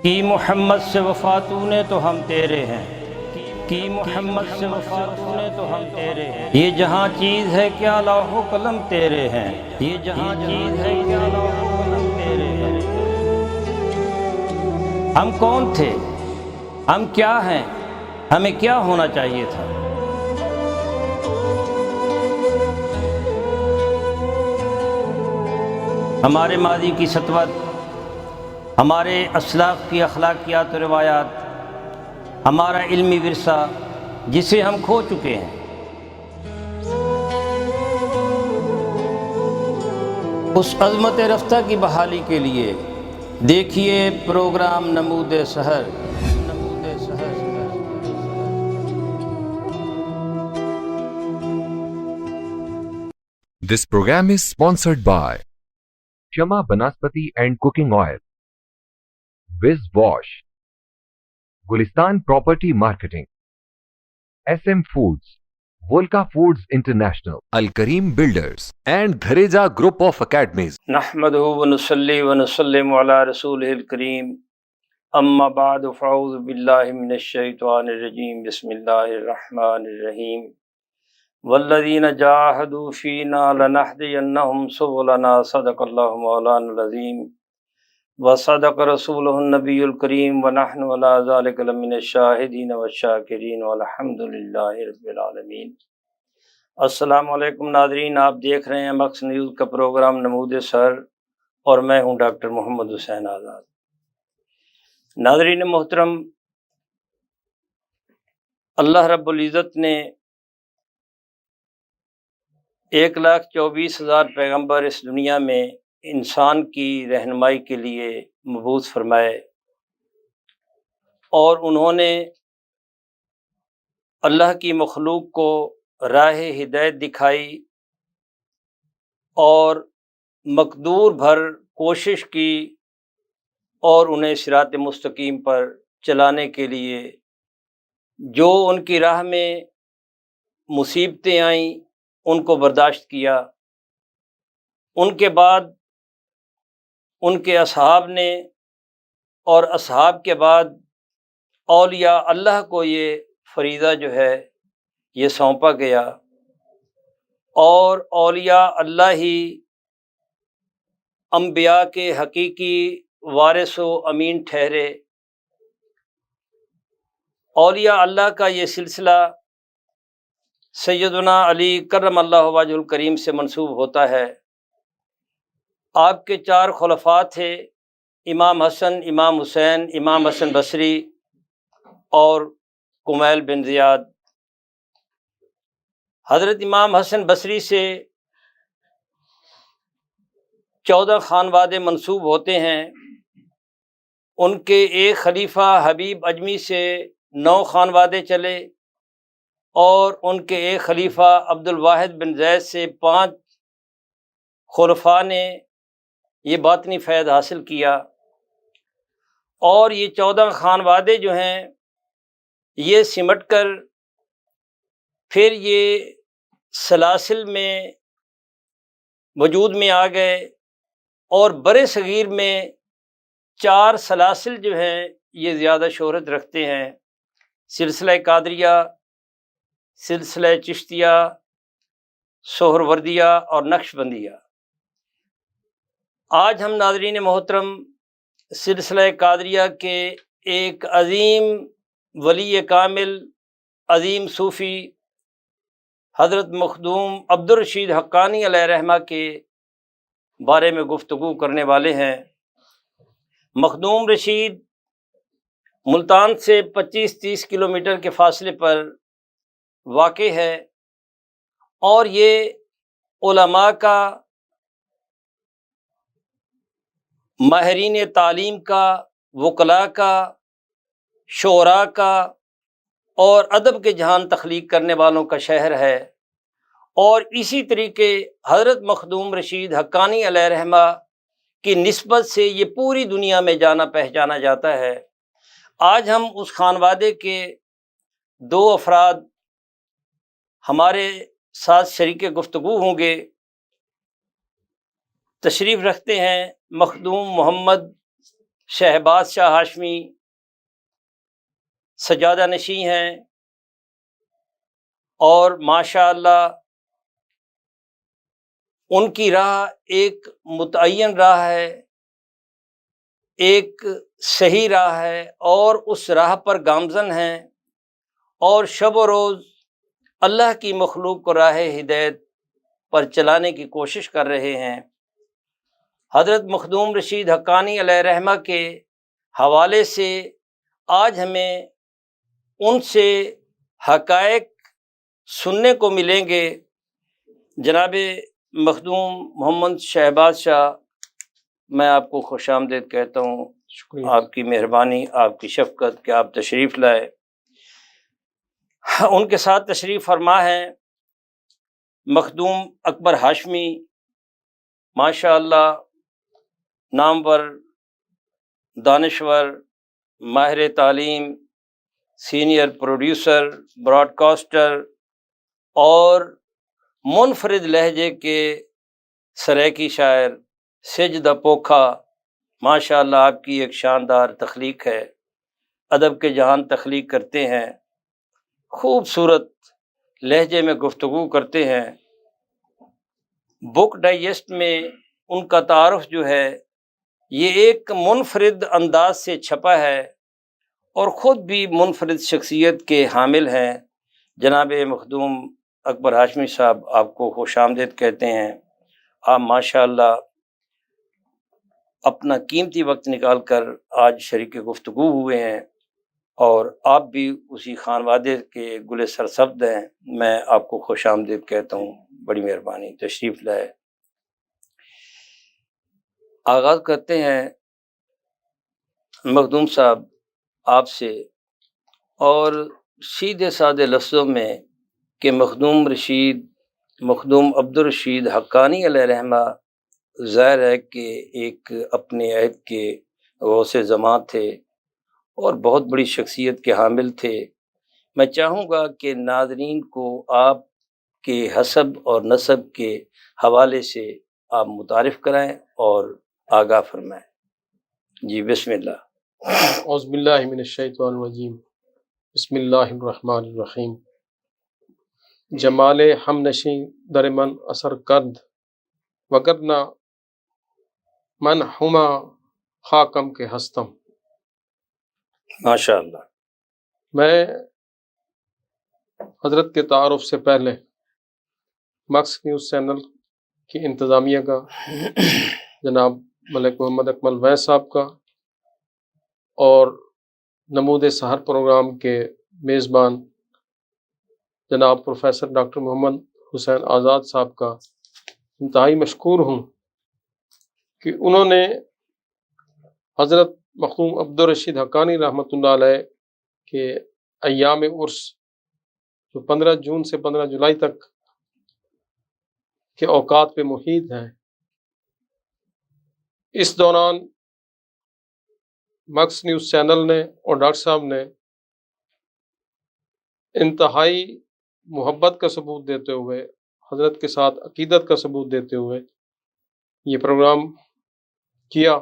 کی محمد سے وفا تو نے تو ہم تیرے ہیں، کی محمد سے وفا تو نے تو ہم تیرے ہیں۔ یہ جہاں چیز ہے کیا لوح و قلم تیرے ہیں، یہ جہاں چیز ہے کیا لوح و قلم تیرے ہیں۔ ہم کون تھے، ہم کیا ہیں، ہمیں کیا ہونا چاہیے تھا؟ ہمارے ماضی کی سطوت، ہمارے اسلاف کی اخلاقیات و روایات، ہمارا علمی ورثہ جسے ہم کھو چکے ہیں۔ اس عظمت رفتہ کی بحالی کے لیے دیکھیے پروگرام نمود سحر۔ This program is sponsored by Shama Banaspati and Cooking Oil, Wiz Wash, Gulistan Property Marketing, SM Foods, Volca Foods International, Al Kareem Builders, and Dhareja Group of Academies. نحمدہ ونصلی ونسلم علی رسولہ الکریم، اما بعد فاعوذ باللہ من الشیطان الرجیم، بسم اللہ الرحمن الرحیم۔ والذین جاہدوا فینا لنہدینہم سبلنا، صدق اللہ مولانا العظیم وصدق رسولہ النبی الکریم، ونحن علی ذلک لمن الشاہدین والشاکرین والحمد للہ رب العالمین۔ السلام علیکم ناظرین، آپ دیکھ رہے ہیں مکس نیوز کا پروگرام نمود سحر اور میں ہوں ڈاکٹر محمد حسین آزاد۔ ناظرین محترم، اللہ رب العزت نے 1,24,000 پیغمبر اس دنیا میں انسان کی رہنمائی کے لیے مبعوث فرمائے، اور انہوں نے اللہ کی مخلوق کو راہ ہدایت دکھائی اور مقدور بھر کوشش کی اور انہیں صراط مستقیم پر چلانے کے لیے جو ان کی راہ میں مصیبتیں آئیں ان کو برداشت کیا۔ ان کے بعد ان کے اصحاب نے، اور اصحاب کے بعد اولیاء اللہ کو یہ فریضہ جو ہے یہ سونپا گیا، اور اولیاء اللہ ہی انبیاء کے حقیقی وارث و امین ٹھہرے۔ اولیاء اللہ کا یہ سلسلہ سیدنا علی کرم اللہ وجہ الکریم سے منسوب ہوتا ہے۔ آپ کے 4 خلفاء تھے، امام حسن، امام حسین، امام حسن بصری اور کمیل بن زیاد۔ حضرت امام حسن بصری سے 14 خانوادے منسوب ہوتے ہیں۔ ان کے ایک خلیفہ حبیب اجمی سے 9 خانوادے چلے، اور ان کے ایک خلیفہ عبد الواحد بن زید سے 5 خلفاء نے یہ باطنی فیض حاصل کیا۔ اور یہ 14 خانوادے جو ہیں یہ سمٹ کر پھر یہ سلاسل میں وجود میں آ گئے، اور برے صغیر میں 4 سلاسل جو ہیں یہ زیادہ شہرت رکھتے ہیں: سلسلہ قادریہ، سلسلہ چشتیہ، سہروردیہ اور نقش بندیہ۔ آج ہم ناظرین محترم سلسلہ قادریہ کے ایک عظیم ولی کامل، عظیم صوفی حضرت مخدوم عبد الرشید حقانی علیہ رحمہ کے بارے میں گفتگو کرنے والے ہیں۔ مخدوم رشید ملتان سے 25-30 کلومیٹر کے فاصلے پر واقع ہے، اور یہ علماء کا، ماہرین تعلیم کا، وکلاء کا، شعراء کا اور ادب کے جہان تخلیق کرنے والوں کا شہر ہے۔ اور اسی طریقے حضرت مخدوم رشید حقانی علیہ رحمہ کی نسبت سے یہ پوری دنیا میں جانا پہچانا جاتا ہے۔ آج ہم اس خانوادے کے 2 افراد ہمارے ساتھ شریک گفتگو ہوں گے۔ تشریف رکھتے ہیں مخدوم محمد شہباز شاہ ہاشمی سجادہ نشین ہیں، اور ماشاء اللہ ان کی راہ ایک متعین راہ ہے، ایک صحیح راہ ہے، اور اس راہ پر گامزن ہیں، اور شب و روز اللہ کی مخلوق کو راہ ہدایت پر چلانے کی کوشش کر رہے ہیں۔ حضرت مخدوم رشید حقانی علیہ رحمہ کے حوالے سے آج ہمیں ان سے حقائق سننے کو ملیں گے۔ جناب مخدوم محمد شہباز شاہ، میں آپ کو خوش آمدید کہتا ہوں۔ شکریہ۔ آپ کی مہربانی، آپ کی شفقت کہ آپ تشریف لائے۔ ان کے ساتھ تشریف فرما ہے مخدوم اکبر ہاشمی، ماشاء اللہ نامور، دانشور، ماہر تعلیم، سینئر پروڈیوسر، براڈ کاسٹر، اور منفرد لہجے کے سریکی شاعر، سجدہ پوکھا۔ ماشاء اللہ آپ کی ایک شاندار تخلیق ہے، ادب کے جہان تخلیق کرتے ہیں، خوبصورت لہجے میں گفتگو کرتے ہیں۔ بک ڈائجسٹ میں ان کا تعارف جو ہے یہ ایک منفرد انداز سے چھپا ہے، اور خود بھی منفرد شخصیت کے حامل ہیں۔ جناب مخدوم اکبر ہاشمی صاحب، آپ کو خوش آمدید کہتے ہیں۔ آپ ماشاء اللہ اپنا قیمتی وقت نکال کر آج شریک گفتگو ہوئے ہیں، اور آپ بھی اسی خانوادے کے گل سرسبد ہیں۔ میں آپ کو خوش آمدید کہتا ہوں، بڑی مہربانی، تشریف لائے۔ آغاز کرتے ہیں مخدوم صاحب آپ سے، اور سیدھے سادے لفظوں میں کہ مخدوم عبدالرشید حقانی علیہ رحمہ ظاہر ہے کہ ایک اپنے عہد کے غوث زماں تھے، اور بہت بڑی شخصیت کے حامل تھے۔ میں چاہوں گا کہ ناظرین کو آپ کے حسب اور نسب کے حوالے سے آپ متعارف کرائیں اور آگاہ فرمائیں۔ جی بسم اللہ۔ اعوذ باللہ من الشیطان الرجیم، بسم اللہ الرحمن الرحیم۔ جمال ہم نشیں در من اثر کرد، وگرنہ من ہما خاکم کے ہستم۔ ماشاء اللہ۔ میں حضرت کے تعارف سے پہلے مکس نیوز چینل کی انتظامیہ کا، جناب ملک محمد اکمل ویس صاحب کا، اور نمود سحر پروگرام کے میزبان جناب پروفیسر ڈاکٹر محمد حسین آزاد صاحب کا انتہائی مشکور ہوں کہ انہوں نے حضرت مخدوم عبدالرشید حقانی رحمۃ اللہ علیہ کے ایام عرس، جو 15 جون سے 15 جولائی تک کے اوقات پہ محیط ہیں، اس دوران مکس نیوز چینل نے اور ڈاکٹر صاحب نے انتہائی محبت کا ثبوت دیتے ہوئے، حضرت کے ساتھ عقیدت کا ثبوت دیتے ہوئے یہ پروگرام کیا۔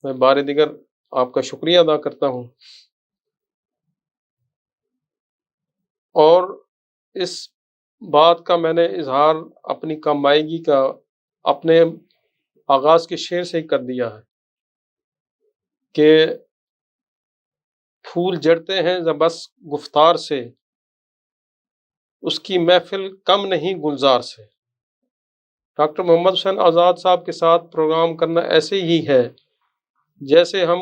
میں بار دیگر آپ کا شکریہ ادا کرتا ہوں، اور اس بات کا میں نے اظہار اپنی کمائیگی کا اپنے آغاز کے شعر سے ہی کر دیا ہے کہ پھول جڑتے ہیں بس گفتار سے، اس کی محفل کم نہیں گلزار سے۔ ڈاکٹر محمد حسین آزاد صاحب کے ساتھ پروگرام کرنا ایسے ہی ہے جیسے ہم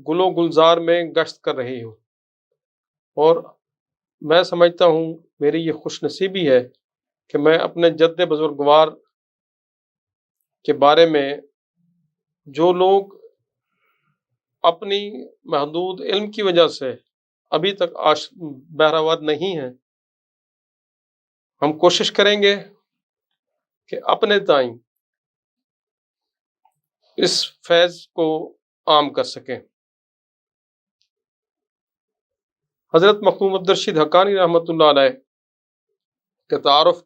گل و گلزار میں گشت کر رہے ہوں، اور میں سمجھتا ہوں میری یہ خوش نصیبی ہے کہ میں اپنے جد بزرگوار کے بارے میں، جو لوگ اپنی محدود علم کی وجہ سے ابھی تک بہراوت نہیں ہیں، ہم کوشش کریں گے کہ اپنے تئیں اس فیض کو عام کر سکیں۔ حضرت مخدوم عبدالرشید حقانی رحمۃ اللہ علیہ کا تعارف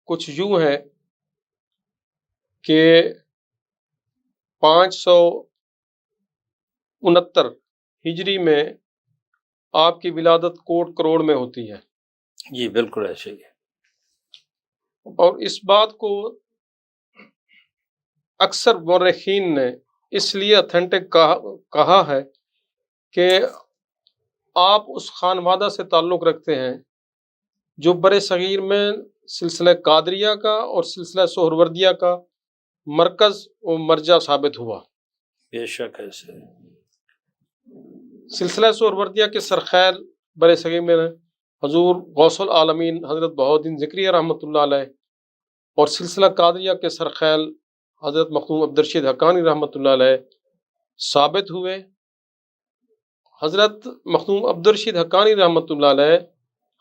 کچھ یوں ہے کہ 69 ہجری میں آپ کی ولادت کوٹ کروڑ میں ہوتی ہے۔ جی بالکل ایسے ہی ہے۔ اور اس بات کو اکثر مورخین نے اس لیے اتھینٹک کہا ہے کہ آپ اس خانوادہ سے تعلق رکھتے ہیں جو بر صغیر میں سلسلہ قادریہ کا اور سلسلہ سہروردیہ کا مرکز و مرجع ثابت ہوا۔ بے شک ایسے ہے۔ سلسلہ سہروردیہ کے سرخیل بر صغیر میں حضور غوث العالمین حضرت بہاؤالدین ذکریہ رحمۃ اللہ علیہ، اور سلسلہ قادریہ کے سرخیل حضرت مخدوم عبدالرشید حقانی رحمۃ اللہ علیہ ثابت ہوئے۔ حضرت مخدوم عبدالرشید حقانی رحمۃ اللہ علیہ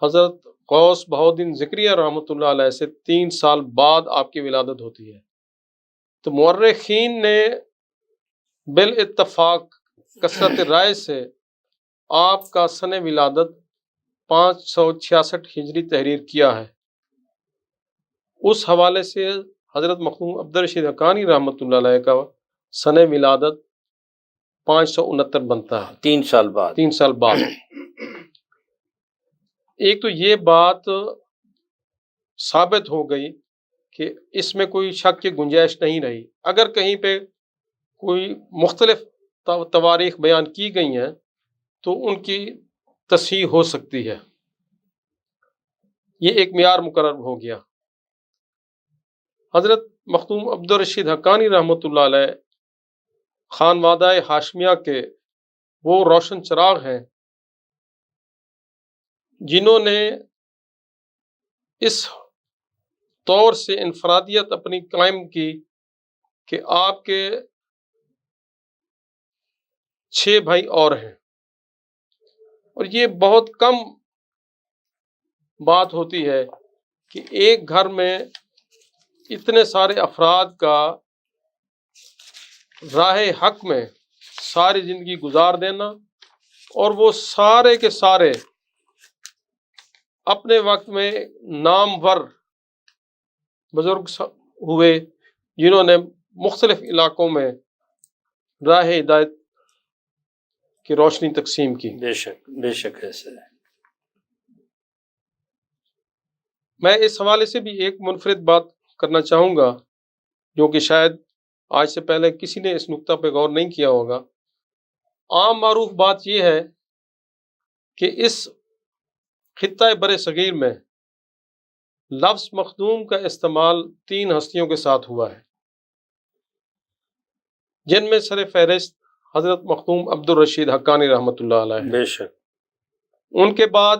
حضرت غوث بہاؤالدین ذکریہ رحمۃ اللہ علیہ سے 3 سال بعد آپ کی ولادت ہوتی ہے۔ تو مورخین نے بالاتفاق کثرت رائے سے آپ کا سن ولادت 566 ہجری تحریر کیا ہے۔ اس حوالے سے حضرت مخدوم عبدالرشید حقانی رحمۃ اللہ علیہ کا سن ولادت 569 بنتا ہے، 3 سال بعد۔ 3 سال بعد۔ ایک تو یہ بات ثابت ہو گئی کہ اس میں کوئی شک کی گنجائش نہیں رہی۔ اگر کہیں پہ کوئی مختلف تواریخ بیان کی گئی ہیں تو ان کی تصحیح ہو سکتی ہے، یہ ایک معیار مقرر ہو گیا۔ حضرت مخدوم عبدالرشید حقانی رحمۃ اللہ علیہ خانوادہ ہاشمیہ کے وہ روشن چراغ ہیں جنہوں نے اس طور سے انفرادیت اپنی قائم کی کہ آپ کے 6 بھائی اور ہیں، اور یہ بہت کم بات ہوتی ہے کہ ایک گھر میں اتنے سارے افراد کا راہ حق میں ساری زندگی گزار دینا، اور وہ سارے کے سارے اپنے وقت میں نامور بزرگ ہوئے جنہوں نے مختلف علاقوں میں راہ ہدایت کی روشنی تقسیم کی۔ بے شک بے شک ایسے ہے۔ میں اس حوالے سے بھی ایک منفرد بات کرنا چاہوں گا جو کہ شاید آج سے پہلے کسی نے اس نقطہ پہ غور نہیں کیا ہوگا۔ عام معروف بات یہ ہے کہ اس خطہ بر صغیر میں لفظ مخدوم کا استعمال 3 ہستیوں کے ساتھ ہوا ہے، جن میں سر فہرست حضرت مخدوم عبدالرشید حقانی رحمۃ اللہ علیہ، بے شک۔ ان کے بعد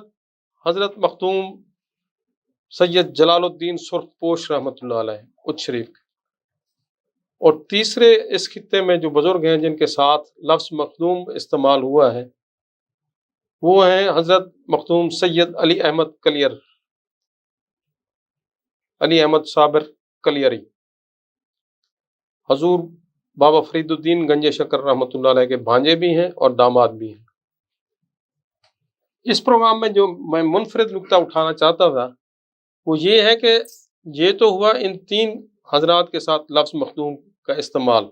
حضرت مخدوم سید جلال الدین سرخ پوش رحمۃ اللہ علیہ اچ شریف، اور تیسرے اس خطے میں جو بزرگ ہیں جن کے ساتھ لفظ مخدوم استعمال ہوا ہے وہ ہیں حضرت مخدوم سید علی احمد کلیر، علی احمد صابر کلیری، حضور بابا فرید الدین گنج شکر رحمۃ اللہ علیہ کے بھانجے بھی ہیں اور داماد بھی ہیں۔ اس پروگرام میں جو میں منفرد نقطہ اٹھانا چاہتا تھا وہ یہ ہے کہ یہ تو ہوا ان 3 حضرات کے ساتھ لفظ مخدوم کا استعمال۔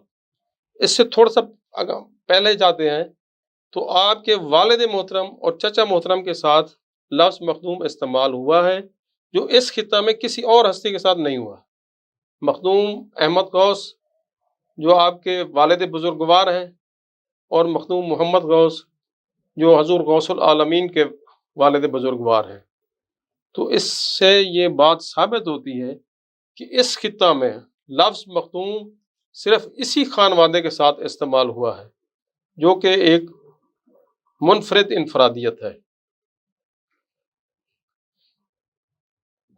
اس سے تھوڑا سا اگر پہلے جاتے ہیں تو آپ کے والد محترم اور چچا محترم کے ساتھ لفظ مخدوم استعمال ہوا ہے جو اس خطہ میں کسی اور ہستی کے ساتھ نہیں ہوا۔ مخدوم احمد غوث جو آپ کے والد بزرگوار ہیں، اور مخدوم محمد غوث جو حضور غوث العالمین کے والد بزرگوار ہیں۔ تو اس سے یہ بات ثابت ہوتی ہے کہ اس خطہ میں لفظ مخدوم صرف اسی خانوادے کے ساتھ استعمال ہوا ہے جو کہ ایک منفرد انفرادیت ہے۔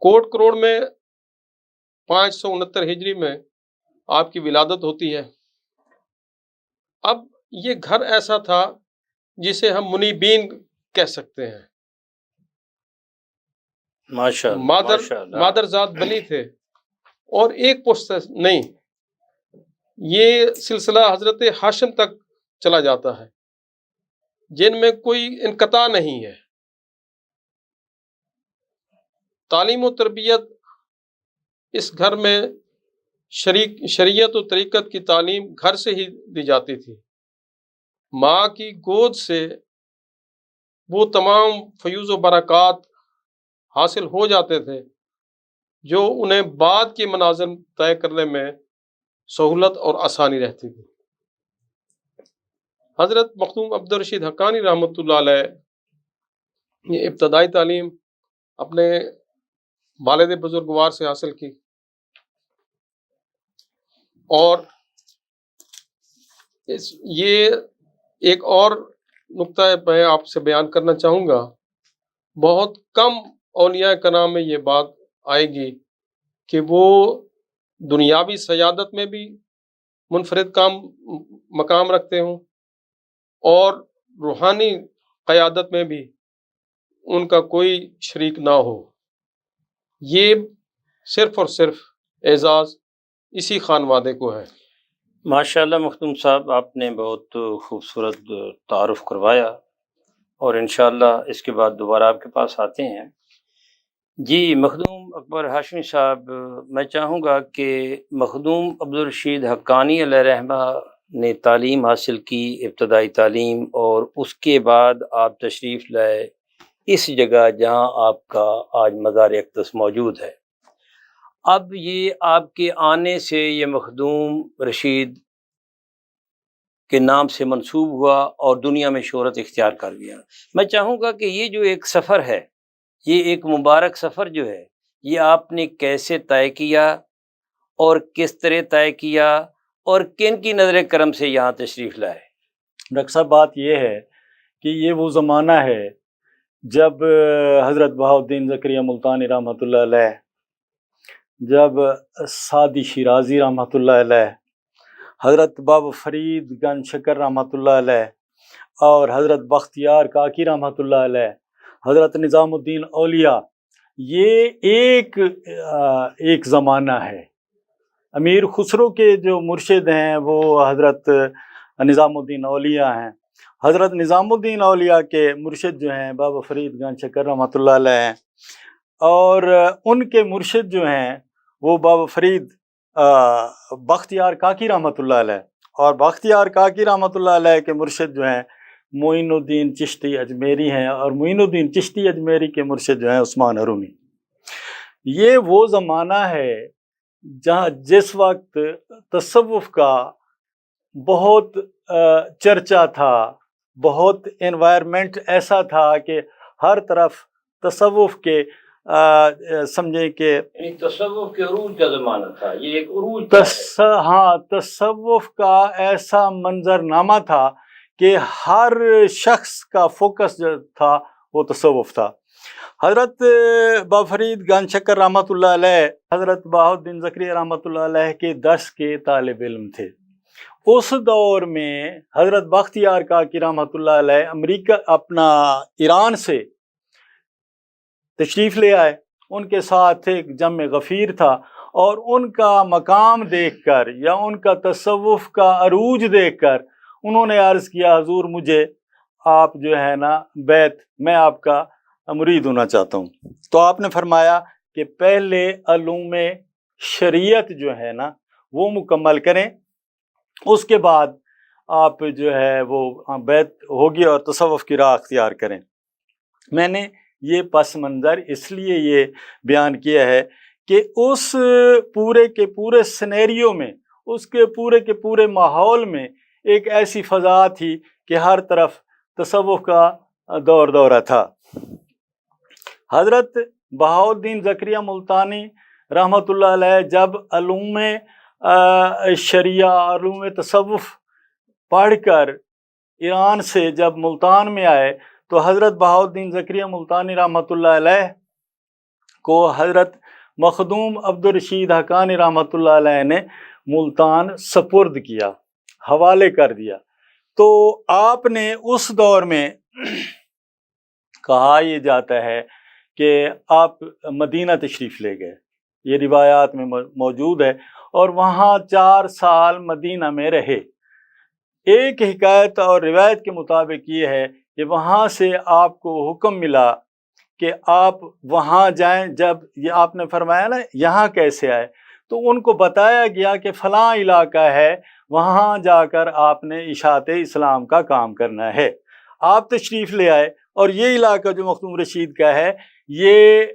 کوٹ کروڑ میں 569 ہجری میں آپ کی ولادت ہوتی ہے۔ اب یہ گھر ایسا تھا جسے ہم منیبین کہہ سکتے ہیں۔ مادر ذات بلی تھے اور ایک پشت نہیں، یہ سلسلہ حضرت ہاشم تک چلا جاتا ہے جن میں کوئی انقطاع نہیں ہے۔ تعلیم و تربیت اس گھر میں شریعت و طریقت کی تعلیم گھر سے ہی دی جاتی تھی۔ ماں کی گود سے وہ تمام فیوز و برکات حاصل ہو جاتے تھے جو انہیں بعد کے منازل طے کرنے میں سہولت اور آسانی رہتی تھی۔ حضرت مخدوم عبدالرشید حقانی رحمۃ اللہ علیہ نے ابتدائی تعلیم اپنے والد بزرگوار سے حاصل کی، اور یہ ایک اور نقطہ میں آپ سے بیان کرنا چاہوں گا، بہت کم اولیاء کرام میں یہ بات آئے گی کہ وہ دنیاوی سیادت میں بھی منفرد مقام رکھتے ہوں اور روحانی قیادت میں بھی ان کا کوئی شریک نہ ہو۔ یہ صرف اور صرف اعزاز اسی خانوادے کو ہے۔ ماشاءاللہ مخدوم صاحب، آپ نے بہت خوبصورت تعارف کروایا، اور انشاءاللہ اس کے بعد دوبارہ آپ کے پاس آتے ہیں۔ جی مخدوم اکبر ہاشمی صاحب، میں چاہوں گا کہ مخدوم عبدالرشید حقانی علیہ رحمہ نے تعلیم حاصل کی، ابتدائی تعلیم، اور اس کے بعد آپ تشریف لائے اس جگہ جہاں آپ کا آج مزار اقدس موجود ہے۔ اب یہ آپ کے آنے سے یہ مخدوم رشید کے نام سے منسوب ہوا اور دنیا میں شہرت اختیار کر گیا۔ میں چاہوں گا کہ یہ جو ایک سفر ہے، یہ ایک مبارک سفر جو ہے، یہ آپ نے کیسے طے کیا اور کس طرح طے کیا اور کن کی نظر کرم سے یہاں تشریف لائے؟ ڈاکٹر صاحب، بات یہ ہے کہ یہ وہ زمانہ ہے جب حضرت بہاؤالدین زکریا ملتانی رحمۃ اللہ علیہ، جب سعدی شیرازی رحمۃ اللہ علیہ، حضرت بابا فرید گنج شکر رحمۃ اللہ علیہ، اور حضرت بختیار کاکی رحمۃ اللہ علیہ، حضرت نظام الدین اولیاء، یہ ایک زمانہ ہے۔ امیر خسرو کے جو مرشد ہیں وہ حضرت نظام الدین اولیاء ہیں۔ حضرت نظام الدین اولیاء کے مرشد جو ہیں بابا فرید گنج شکر رحمۃ اللہ علیہ ہیں، اور ان کے مرشد جو ہیں وہ بابا فرید بختیار کاکی رحمۃ اللہ علیہ، اور بختیار کاکی رحمۃ اللہ علیہ کے مرشد جو ہیں معین الدین چشتی اجمیری ہیں، اور معین الدین چشتی اجمیری کے مرشد جو ہیں عثمان حرومی۔ یہ وہ زمانہ ہے جس وقت تصوف کا بہت چرچا تھا، بہت انوائرمنٹ ایسا تھا کہ ہر طرف تصوف کے سمجھیں کہ یعنی تصوف کے عروج کا زمانہ تھا، یہ ایک عروج ہاں، تصوف کا ایسا منظرنامہ تھا کہ ہر شخص کا فوکس جو تھا وہ تصوف تھا۔ حضرت بابا فرید گنج شکر رحمۃ اللہ علیہ حضرت بہاؤالدین زکریا رحمۃ اللہ علیہ کے درس کے طالب علم تھے۔ اس دور میں حضرت بختیار کاکی رحمۃ اللہ علیہ امریکہ ایران سے تشریف لے آئے، ان کے ساتھ ایک جمع غفیر تھا، اور ان کا مقام دیکھ کر یا ان کا تصوف کا عروج دیکھ کر انہوں نے عرض کیا، حضور مجھے آپ جو ہے نا بیت، میں آپ کا مرید ہونا چاہتا ہوں۔ تو آپ نے فرمایا کہ پہلے علوم شریعت جو ہے نا وہ مکمل کریں، اس کے بعد آپ جو ہے وہ بیت ہوگی اور تصوف کی راہ اختیار کریں۔ میں نے یہ پس منظر اس لیے یہ بیان کیا ہے کہ اس پورے کے پورے سینیریو میں، اس کے پورے ماحول میں ایک ایسی فضا تھی کہ ہر طرف تصوف کا دورہ تھا۔ حضرت بہاؤالدین زکریا ملتانی رحمۃ اللہ علیہ جب علوم شریعہ، علوم تصوف پڑھ کر ایران سے جب ملتان میں آئے تو حضرت بہاؤالدین زکریا ملتانی رحمۃ اللہ علیہ کو حضرت مخدوم عبدالرشید حقانی رحمۃ اللہ علیہ نے ملتان سپرد کیا، حوالے کر دیا۔ تو آپ نے اس دور میں کہا یہ جاتا ہے کہ آپ مدینہ تشریف لے گئے، یہ روایات میں موجود ہے، اور وہاں 4 سال مدینہ میں رہے۔ ایک حکایت اور روایت کے مطابق یہ ہے کہ وہاں سے آپ کو حکم ملا کہ آپ وہاں جائیں۔ جب یہ آپ نے فرمایا نا یہاں کیسے آئے، تو ان کو بتایا گیا کہ فلاں علاقہ ہے، وہاں جا کر آپ نے اشاعت اسلام کا کام کرنا ہے۔ آپ تشریف لے آئے، اور یہ علاقہ جو مخدوم رشید کا ہے یہ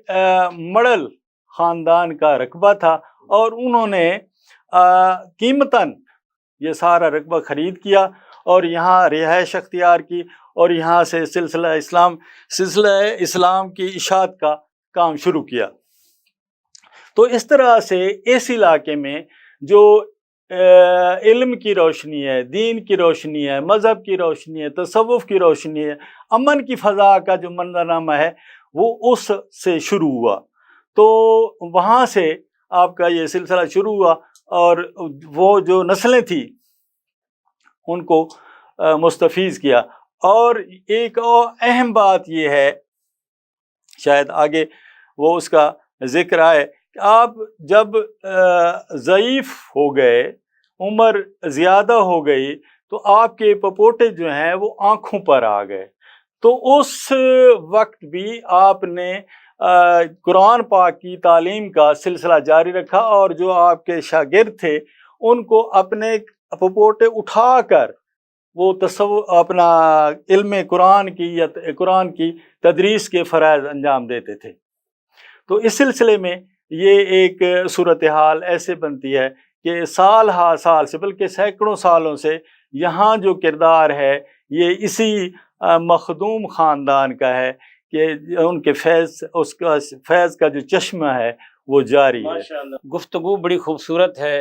مڑل خاندان کا رقبہ تھا، اور انہوں نے قیمتاً یہ سارا رقبہ خرید کیا اور یہاں رہائش اختیار کی، اور یہاں سے سلسلہ اسلام کی اشاعت کا کام شروع کیا۔ تو اس طرح سے اس علاقے میں جو علم کی روشنی ہے، دین کی روشنی ہے، مذہب کی روشنی ہے، تصوف کی روشنی ہے، امن کی فضا کا جو منظرنامہ ہے وہ اس سے شروع ہوا۔ تو وہاں سے آپ کا یہ سلسلہ شروع ہوا، اور وہ جو نسلیں تھیں ان کو مستفیض کیا۔ اور ایک اور اہم بات یہ ہے، شاید آگے وہ اس کا ذکر آئے، کہ آپ جب ضعیف ہو گئے، عمر زیادہ ہو گئی، تو آپ کے پپوٹے جو ہیں وہ آنکھوں پر آ گئے۔ تو اس وقت بھی آپ نے قرآن پاک کی تعلیم کا سلسلہ جاری رکھا، اور جو آپ کے شاگرد تھے ان کو اپنے پپوٹے اٹھا کر وہ اپنا علم قرآن کی یا قرآن کی تدریس کے فرائض انجام دیتے تھے۔ تو اس سلسلے میں یہ ایک صورتحال ایسے بنتی ہے کہ سال ہا سال سے، بلکہ سینکڑوں سالوں سے یہاں جو کردار ہے یہ اسی مخدوم خاندان کا ہے، کہ ان کے فیض کا جو چشمہ ہے وہ جاری ہے۔ گفتگو بڑی خوبصورت ہے،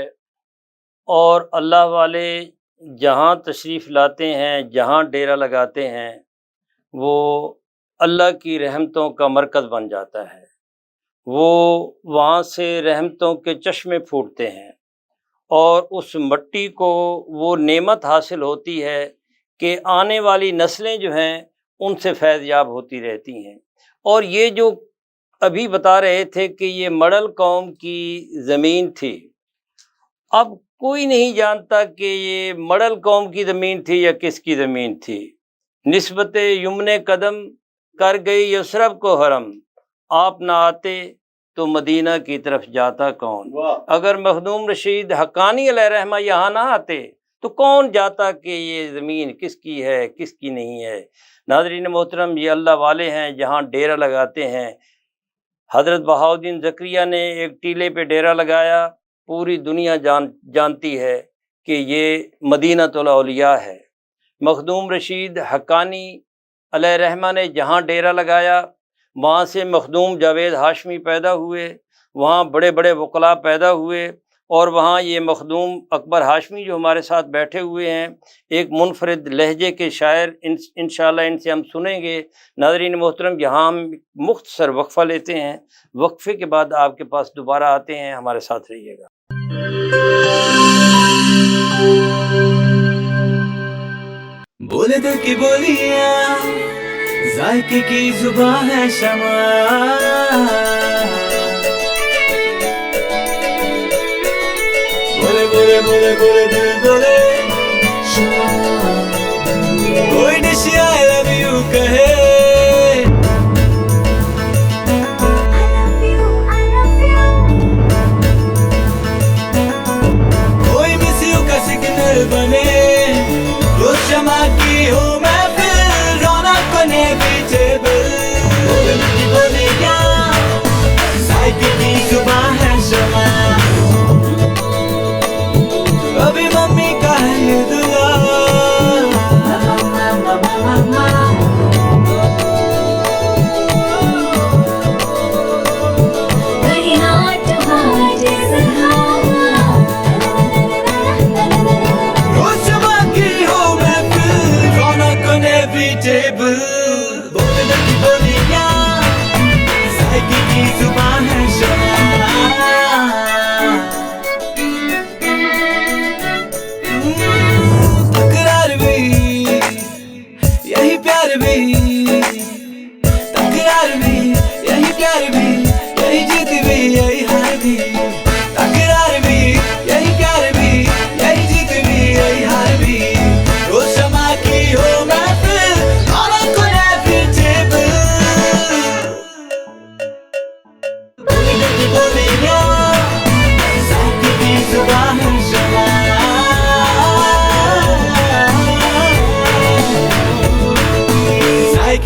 اور اللہ والے جہاں تشریف لاتے ہیں، جہاں ڈیرہ لگاتے ہیں، وہ اللہ کی رحمتوں کا مرکز بن جاتا ہے۔ وہ وہاں سے رحمتوں کے چشمے پھوٹتے ہیں، اور اس مٹی کو وہ نعمت حاصل ہوتی ہے کہ آنے والی نسلیں جو ہیں ان سے فیض یاب ہوتی رہتی ہیں۔ اور یہ جو ابھی بتا رہے تھے کہ یہ مڑل قوم کی زمین تھی، اب کوئی نہیں جانتا کہ یہ مڑل قوم کی زمین تھی یا کس کی زمین تھی۔ نسبت یمن قدم کر گئی یثرب کو حرم، آپ نہ آتے تو مدینہ کی طرف جاتا کون۔ اگر مخدوم رشید حقانی علیہ رحمہ یہاں نہ آتے تو کون جاتا کہ یہ زمین کس کی ہے کس کی نہیں ہے۔ ناظرین محترم، یہ اللہ والے ہیں جہاں ڈیرہ لگاتے ہیں۔ حضرت بہاؤالدین زکریا نے ایک ٹیلے پہ ڈیرہ لگایا، پوری دنیا جانتی ہے کہ یہ مدینۃ الاولیاء ہے۔ مخدوم رشید حقانی علیہ رحمہ نے جہاں ڈیرہ لگایا، وہاں سے مخدوم جاوید ہاشمی پیدا ہوئے، وہاں بڑے بڑے وکلاء پیدا ہوئے، اور وہاں یہ مخدوم اکبر ہاشمی جو ہمارے ساتھ بیٹھے ہوئے ہیں، ایک منفرد لہجے کے شاعر، انشاءاللہ ان سے ہم سنیں گے۔ ناظرین محترم، یہاں ہم مختصر وقفہ لیتے ہیں، وقفے کے بعد آپ کے پاس دوبارہ آتے ہیں، ہمارے ساتھ رہیے گا۔ بولے دل کی بولیاں، ذائقے کی زبان ہے شمع، بولے بولے بولے بولے دل بولے شمع، کوئی نشی آئی لو یو کہے، کوئی مس یو کا سگنل بنے، روز شمع کی ہو محفل، رونق بنے بیچیبل، بولے کی بولیاں، ذائقے کی زبان ہے شمع، ابھی ممی کا ہے یہ دعا، روز شمع کی ہو محفل، رونق بنے بیچیبل، بولے کی بولیاں، ذائقے کی زبان ہے شمع، تکرار بھی یہی پیار بھی، تکرار بھی یہی پیار بھی، یہی جیت بھی یہی ہار بھی، تکرار بھی یہی پیار بھی، یہی جیت بھی یہی ہار بھی، روز شمع کی ہو محفل، رونق بنے بیچیبل۔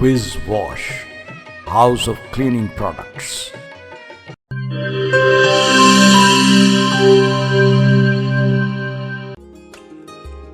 Wiz Wash, House of Cleaning Products.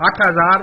8000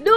2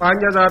5000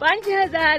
5000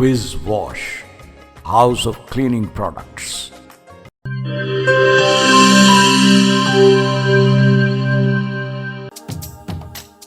Wiz Wash, House of Cleaning Products.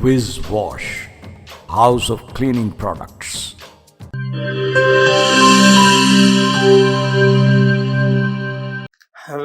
Wiz Wash, House of Cleaning Products.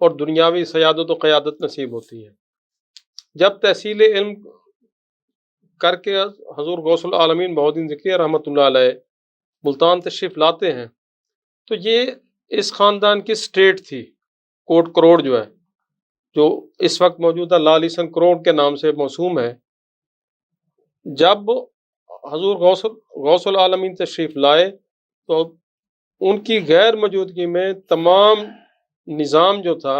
اور دنیاوی سیادت و قیادت نصیب ہوتی ہے۔ جب تحصیل علم کر کے حضور غوث العالمین بہاؤالدین ذکریہ رحمۃ اللہ علیہ ملتان تشریف لاتے ہیں تو یہ اس خاندان کی اسٹیٹ تھی، کوٹ کروڑ جو ہے، جو اس وقت موجودہ لال حسن کروڑ کے نام سے موسوم ہے۔ جب حضور غوث العالمین تشریف لائے تو ان کی غیر موجودگی میں تمام نظام جو تھا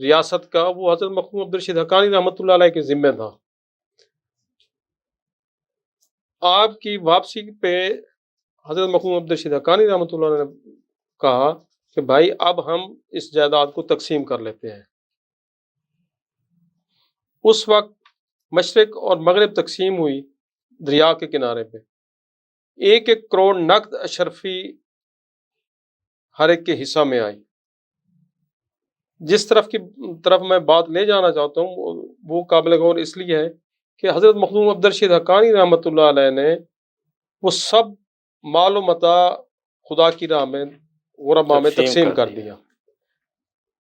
ریاست کا وہ حضرت مخدوم عبدالرشید حقانی رحمۃ اللہ علیہ کے ذمہ تھا۔ آپ کی واپسی پہ حضرت مخدوم عبدالرشید حقانی رحمۃ اللہ علیہ نے کہا کہ بھائی اب ہم اس جائیداد کو تقسیم کر لیتے ہیں۔ اس وقت مشرق اور مغرب تقسیم ہوئی دریا کے کنارے پہ، 1-1 کروڑ نقد اشرفی ہر ایک کے حصہ میں آئی۔ جس طرف میں بات لے جانا چاہتا ہوں وہ قابل غور اس لیے ہے کہ حضرت مخدوم عبدالرشید حقانی رحمۃ اللہ علیہ نے وہ سب مال و متاع خدا کی راہ میں غربا میں تقسیم کر دیا۔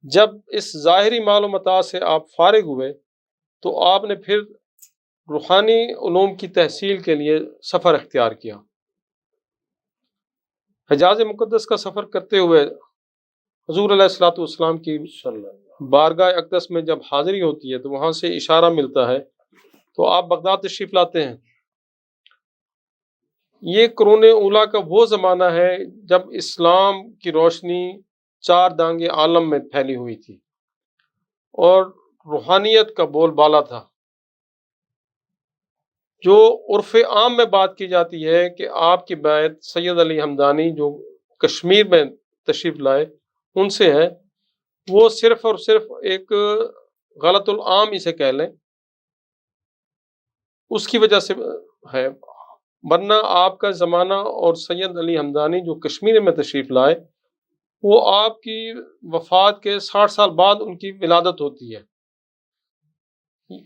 جب اس ظاہری مال و متاع سے آپ فارغ ہوئے تو آپ نے پھر روحانی علوم کی تحصیل کے لیے سفر اختیار کیا۔ حجاز مقدس کا سفر کرتے ہوئے حضور علیہ الصلوۃ والسلام کی بارگاہ اقدس میں جب حاضری ہوتی ہے تو وہاں سے اشارہ ملتا ہے تو آپ بغداد تشریف لاتے ہیں۔ یہ قرون اولیٰ کا وہ زمانہ ہے جب اسلام کی روشنی 4 دانگے عالم میں پھیلی ہوئی تھی اور روحانیت کا بول بالا تھا۔ جو عرف عام میں بات کی جاتی ہے کہ آپ کی بیعت سید علی ہمدانی جو کشمیر میں تشریف لائے ان سے ہے، وہ صرف اور صرف ایک غلط العام اسے کہہ لیں، اس کی وجہ سے ہے، ورنہ آپ کا زمانہ اور سید علی ہمدانی جو کشمیر میں تشریف لائے وہ آپ کی وفات کے 60 سال بعد ان کی ولادت ہوتی ہے۔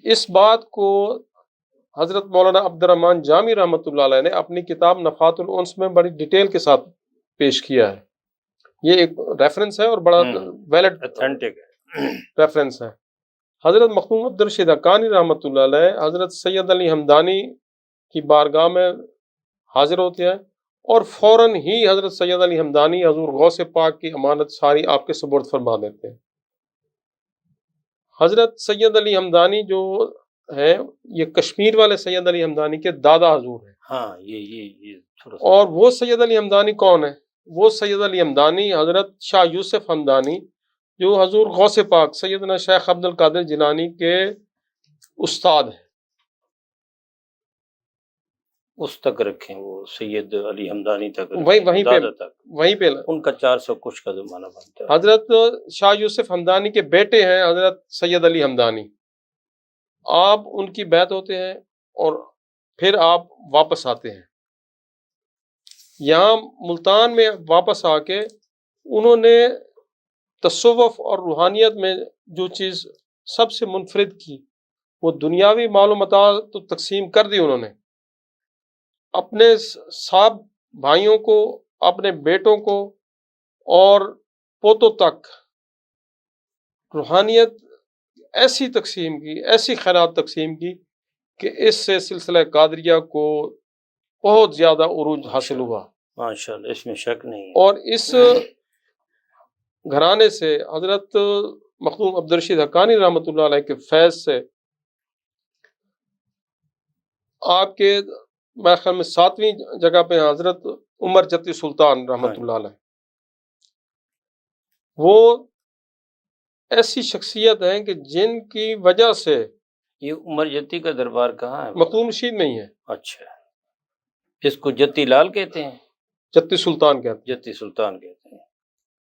اس بات کو حضرت مولانا عبد الرحمن جامی رحمۃ اللہ علیہ نے اپنی کتاب نفحات الانس میں بڑی ڈیٹیل کے ساتھ پیش کیا ہے۔ یہ ایک ریفرنس ہے اور بڑا ویلڈ اتھینٹک ریفرنس ہے۔ حضرت مخدوم عبدالرشید حقانی رحمۃ اللہ علیہ حضرت سید علی ہمدانی کی بارگاہ میں حاضر ہوتے ہیں اور فوراً ہی حضرت سید علی ہمدانی حضور غوث پاک کی امانت ساری آپ کے سپرد فرما دیتے ہیں۔ حضرت سید علی ہمدانی جو ہے یہ کشمیر والے سید علی ہمدانی کے دادا حضور ہیں۔ ہاں یہ اور وہ سید علی ہمدانی کون ہے؟ وہ سید علی ہمدانی حضرت شاہ یوسف ہمدانی جو حضور غوث پاک سیدنا شیخ عبد القادر جیلانی کے استاد ہیں۔ اس تک رکھیں، وہ سید علی ہمدانی تک، وہیں پہ ان کا 400 کچھ کا زمانہ بنتا ہے۔ حضرت شاہ یوسف ہمدانی کے بیٹے ہیں حضرت سید علی ہمدانی، آپ ان کی بیعت ہوتے ہیں اور پھر آپ واپس آتے ہیں۔ یہاں ملتان میں واپس آ کے انہوں نے تصوف اور روحانیت میں جو چیز سب سے منفرد کی وہ دنیاوی مال و متاع تو تقسیم کر دی انہوں نے، اپنے صاحب بھائیوں کو، اپنے بیٹوں کو اور پوتوں تک روحانیت ایسی تقسیم کی، ایسی خیرات تقسیم کی کہ اس سے سلسلہ قادریہ کو بہت زیادہ عروج حاصل ہوا۔ ماشاءاللہ، اس میں شک نہیں۔ اور اس گھرانے سے حضرت مخدوم عبدالرشید حقانی رحمۃ اللہ علیہ کے فیض سے آپ کے میرے خیال میں 7ویں جگہ پہ حضرت عمر جتی سلطان رحمۃ اللہ علیہ، وہ ایسی شخصیت ہیں کہ جن کی وجہ سے یہ عمر جتی کا دربار کہاں ہے؟ مخدوم رشید میں ہی ہے۔ اچھا، اس کو جتی لال کہتے ہیں؟ جتی سلطان کہتے ہیں۔ جتی سلطان کہتے ہیں۔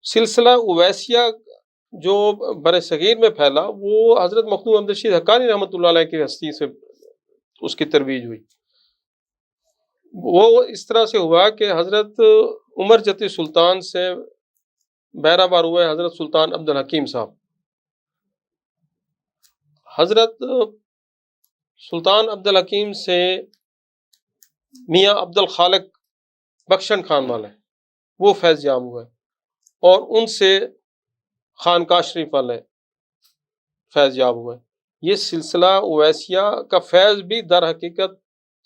سلسلہ اویسیہ جو بر صغیر میں پھیلا وہ حضرت مخدوم عبدالرشید حقانی رحمۃ اللہ علیہ کی ہستی سے اس کی ترویج ہوئی۔ وہ اس طرح سے ہوا کہ حضرت عمر جتی سلطان سے بیرہ بار ہوئے حضرت سلطان عبدالحکیم صاحب۔ حضرت سلطان عبدالحکیم سے میاں عبد الخالق بخشن خان والے وہ فیض یاب ہوئے اور ان سے خانقاہ شریف والے فیض یاب ہوئے. یہ سلسلہ اویسیہ کا فیض بھی در حقیقت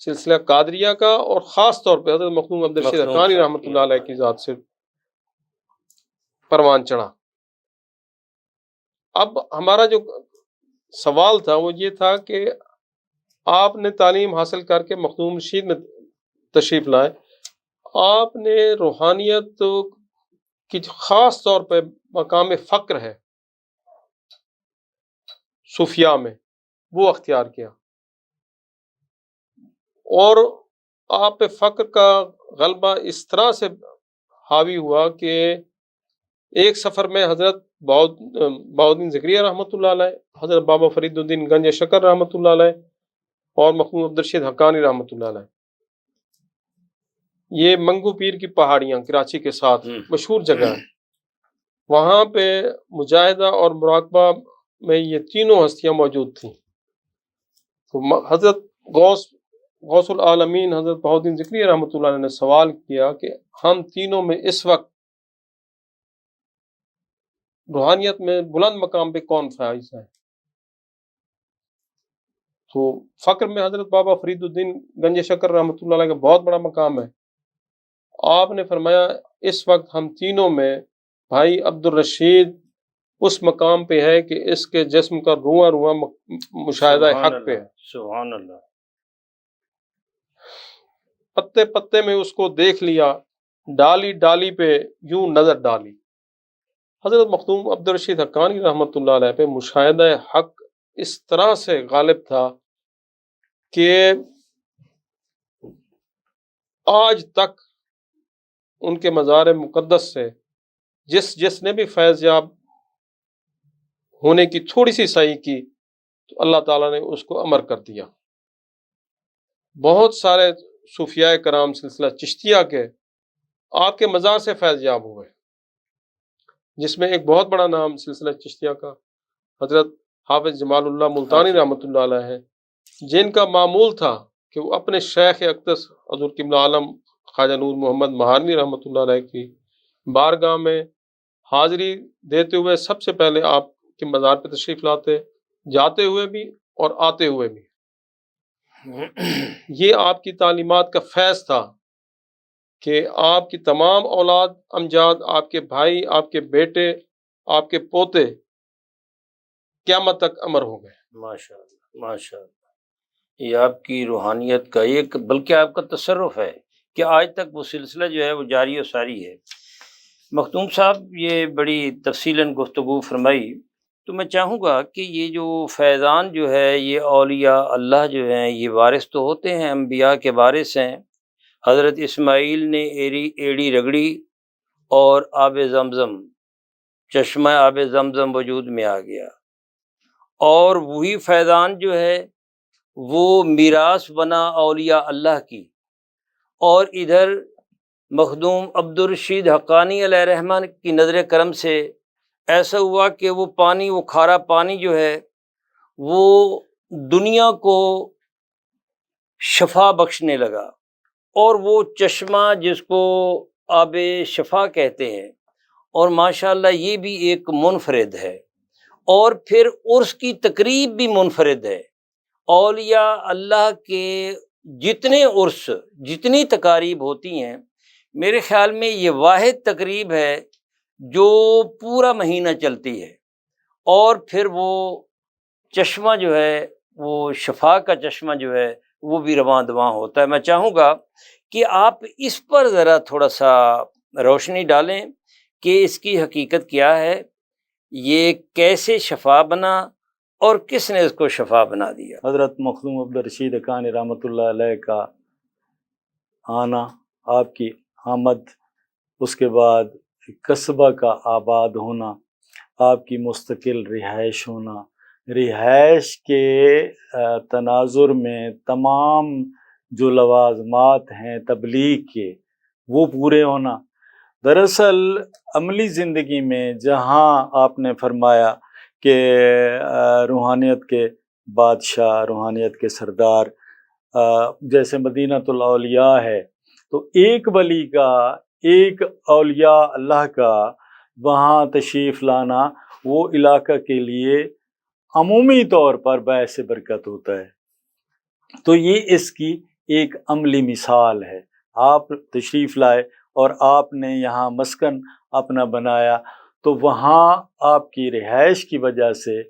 سلسلہ قادریہ کا اور خاص طور پہ حضرت مخدوم عبدالرشید حقانی رحمۃ اللہ علیہ کی ذات سے پروان چڑھا. اب ہمارا جو سوال تھا وہ یہ تھا کہ آپ نے تعلیم حاصل کر کے مخدوم رشید میں تشریف لائے. آپ نے روحانیت کی خاص طور پہ مقام فقر ہے صوفیاء میں وہ اختیار کیا، اور آپ پہ فقر کا غلبہ اس طرح سے حاوی ہوا کہ ایک سفر میں حضرت بہاؤالدین زکریا رحمۃ اللہ علیہ، حضرت بابا فرید الدین گنج شکر رحمۃ اللہ علیہ اور مخدوم عبدالرشید حقانی رحمۃ اللہ علیہ، یہ منگو پیر کی پہاڑیاں کراچی کے ساتھ مشہور جگہ ہے، وہاں پہ مجاہدہ اور مراقبہ میں یہ تینوں ہستیاں موجود تھیں. تو حضرت غوث العالمین حضرت بہاؤالدین زکریا رحمۃ اللہ علیہ نے سوال کیا کہ ہم تینوں میں اس وقت روحانیت میں بلند مقام پہ کون فائز ہے؟ تو فقر میں حضرت بابا فرید الدین گنج شکر رحمۃ اللہ علیہ کا بہت بڑا مقام ہے. آپ نے فرمایا اس وقت ہم تینوں میں بھائی عبدالرشید اس مقام پہ ہے کہ اس کے جسم کا رواں رواں مشاہدہ حق پہ ہے. سبحان اللہ. پتے پتے میں اس کو دیکھ لیا، ڈالی ڈالی پہ یوں نظر ڈالی. حضرت مخدوم عبدالرشید حقانی رحمۃ اللہ علیہ پہ مشاہدہ حق اس طرح سے غالب تھا کہ آج تک ان کے مزار مقدس سے جس نے بھی فیض یاب ہونے کی تھوڑی سی سعی کی تو اللہ تعالیٰ نے اس کو امر کر دیا. بہت سارے صوفیاء کرام سلسلہ چشتیہ کے آپ کے مزار سے فیض یاب ہوئے، جس میں ایک بہت بڑا نام سلسلہ چشتیہ کا حضرت حافظ جمال اللہ ملتانی رحمۃ اللہ علیہ ہے، جن کا معمول تھا کہ وہ اپنے شیخ اقدس حضور قبلہ عالم خواجہ نور محمد مہارنی رحمۃ اللہ علیہ کی بارگاہ میں حاضری دیتے ہوئے سب سے پہلے آپ کے مزار پہ تشریف لاتے، جاتے ہوئے بھی اور آتے ہوئے بھی. یہ آپ کی تعلیمات کا فیض تھا کہ آپ کی تمام اولاد امجاد، آپ کے بھائی، آپ کے بیٹے، آپ کے پوتے قیامت تک امر ہو گئے. ماشاء اللہ ماشاء اللہ. یہ آپ کی روحانیت کا ایک بلکہ آپ کا تصرف ہے کہ آج تک وہ سلسلہ جو ہے وہ جاری و ساری ہے. مختوم صاحب یہ بڑی تفصیلاً گفتگو فرمائی، تو میں چاہوں گا کہ یہ جو فیضان جو ہے یہ اولیاء اللہ جو ہیں یہ وارث تو ہوتے ہیں، انبیاء کے وارث ہیں. حضرت اسماعیل نے ایڑی رگڑی اور آب زمزم، چشمہ آب زمزم وجود میں آ گیا، اور وہی فیضان جو ہے وہ میراث بنا اولیاء اللہ کی. اور ادھر مخدوم عبدالرشید حقانی علیہ رحمٰن کی نظر کرم سے ایسا ہوا کہ وہ پانی، وہ کھارا پانی جو ہے وہ دنیا کو شفا بخشنے لگا، اور وہ چشمہ جس کو آب شفا کہتے ہیں، اور ماشاءاللہ یہ بھی ایک منفرد ہے. اور پھر عرس کی تقریب بھی منفرد ہے. اولیاء اللہ کے جتنے عرس، جتنی تقاریب ہوتی ہیں، میرے خیال میں یہ واحد تقریب ہے جو پورا مہینہ چلتی ہے. اور پھر وہ چشمہ جو ہے وہ شفا کا چشمہ جو ہے وہ بھی رواں دواں ہوتا ہے. میں چاہوں گا کہ آپ اس پر ذرا تھوڑا سا روشنی ڈالیں کہ اس کی حقیقت کیا ہے، یہ کیسے شفا بنا اور کس نے اس کو شفا بنا دیا. حضرت مخدوم عبدالرشید حقانی رحمۃ اللہ علیہ کا آنا، آپ کی آمد، اس کے بعد قصبہ کا آباد ہونا، آپ کی مستقل رہائش ہونا، رہائش کے تناظر میں تمام جو لوازمات ہیں تبلیغ کے وہ پورے ہونا. دراصل عملی زندگی میں جہاں آپ نے فرمایا کہ روحانیت کے بادشاہ، روحانیت کے سردار جیسے مدینۃ الاولیاء ہے، تو ایک ولی کا، ایک اولیاء اللہ کا وہاں تشریف لانا وہ علاقہ کے لیے عمومی طور پر باعث برکت ہوتا ہے۔ تو یہ اس کی ایک عملی مثال ہے۔ آپ تشریف لائے اور آپ نے یہاں مسکن اپنا بنایا، تو وہاں آپ کی رہائش کی وجہ سے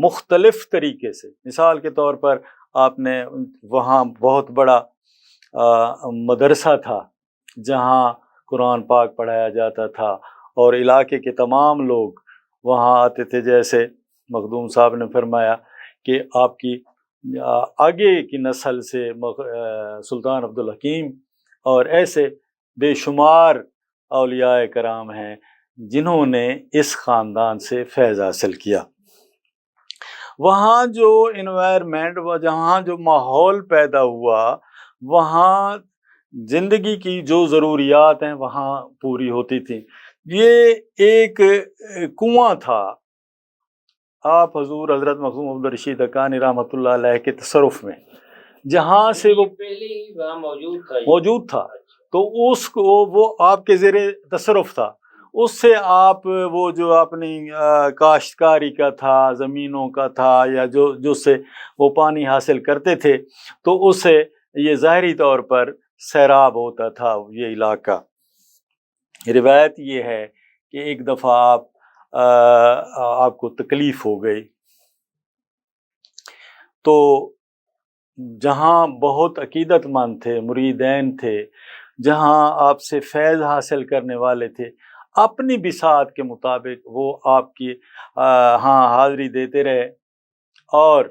مختلف طریقے سے، مثال کے طور پر آپ نے وہاں بہت بڑا مدرسہ تھا جہاں قرآن پاک پڑھایا جاتا تھا، اور علاقے کے تمام لوگ وہاں آتے تھے۔ جیسے مخدوم صاحب نے فرمایا کہ آپ کی آگے کی نسل سے سلطان عبدالحکیم اور ایسے بے شمار اولیاء کرام ہیں جنہوں نے اس خاندان سے فیض حاصل کیا۔ وہاں جو انوائرمنٹ، جہاں جو ماحول پیدا ہوا، وہاں زندگی کی جو ضروریات ہیں وہاں پوری ہوتی تھیں۔ یہ ایک کنواں تھا آپ حضور حضرت مخدوم عبدالرشید حقانی رحمۃ اللہ علیہ کے تصرف میں، جہاں سے وہ پہلے ہی وہاں موجود تھا، تو اس کو وہ آپ کے زیر تصرف تھا۔ اس سے آپ وہ جو اپنی کاشتکاری کا تھا، زمینوں کا تھا، یا جو سے وہ پانی حاصل کرتے تھے، تو اس سے یہ ظاہری طور پر سیراب ہوتا تھا یہ علاقہ۔ روایت یہ ہے کہ ایک دفعہ آپ کو تکلیف ہو گئی، تو جہاں بہت عقیدت مند تھے، مریدین تھے، جہاں آپ سے فیض حاصل کرنے والے تھے، اپنی بساط کے مطابق وہ آپ کی حاضری دیتے رہے اور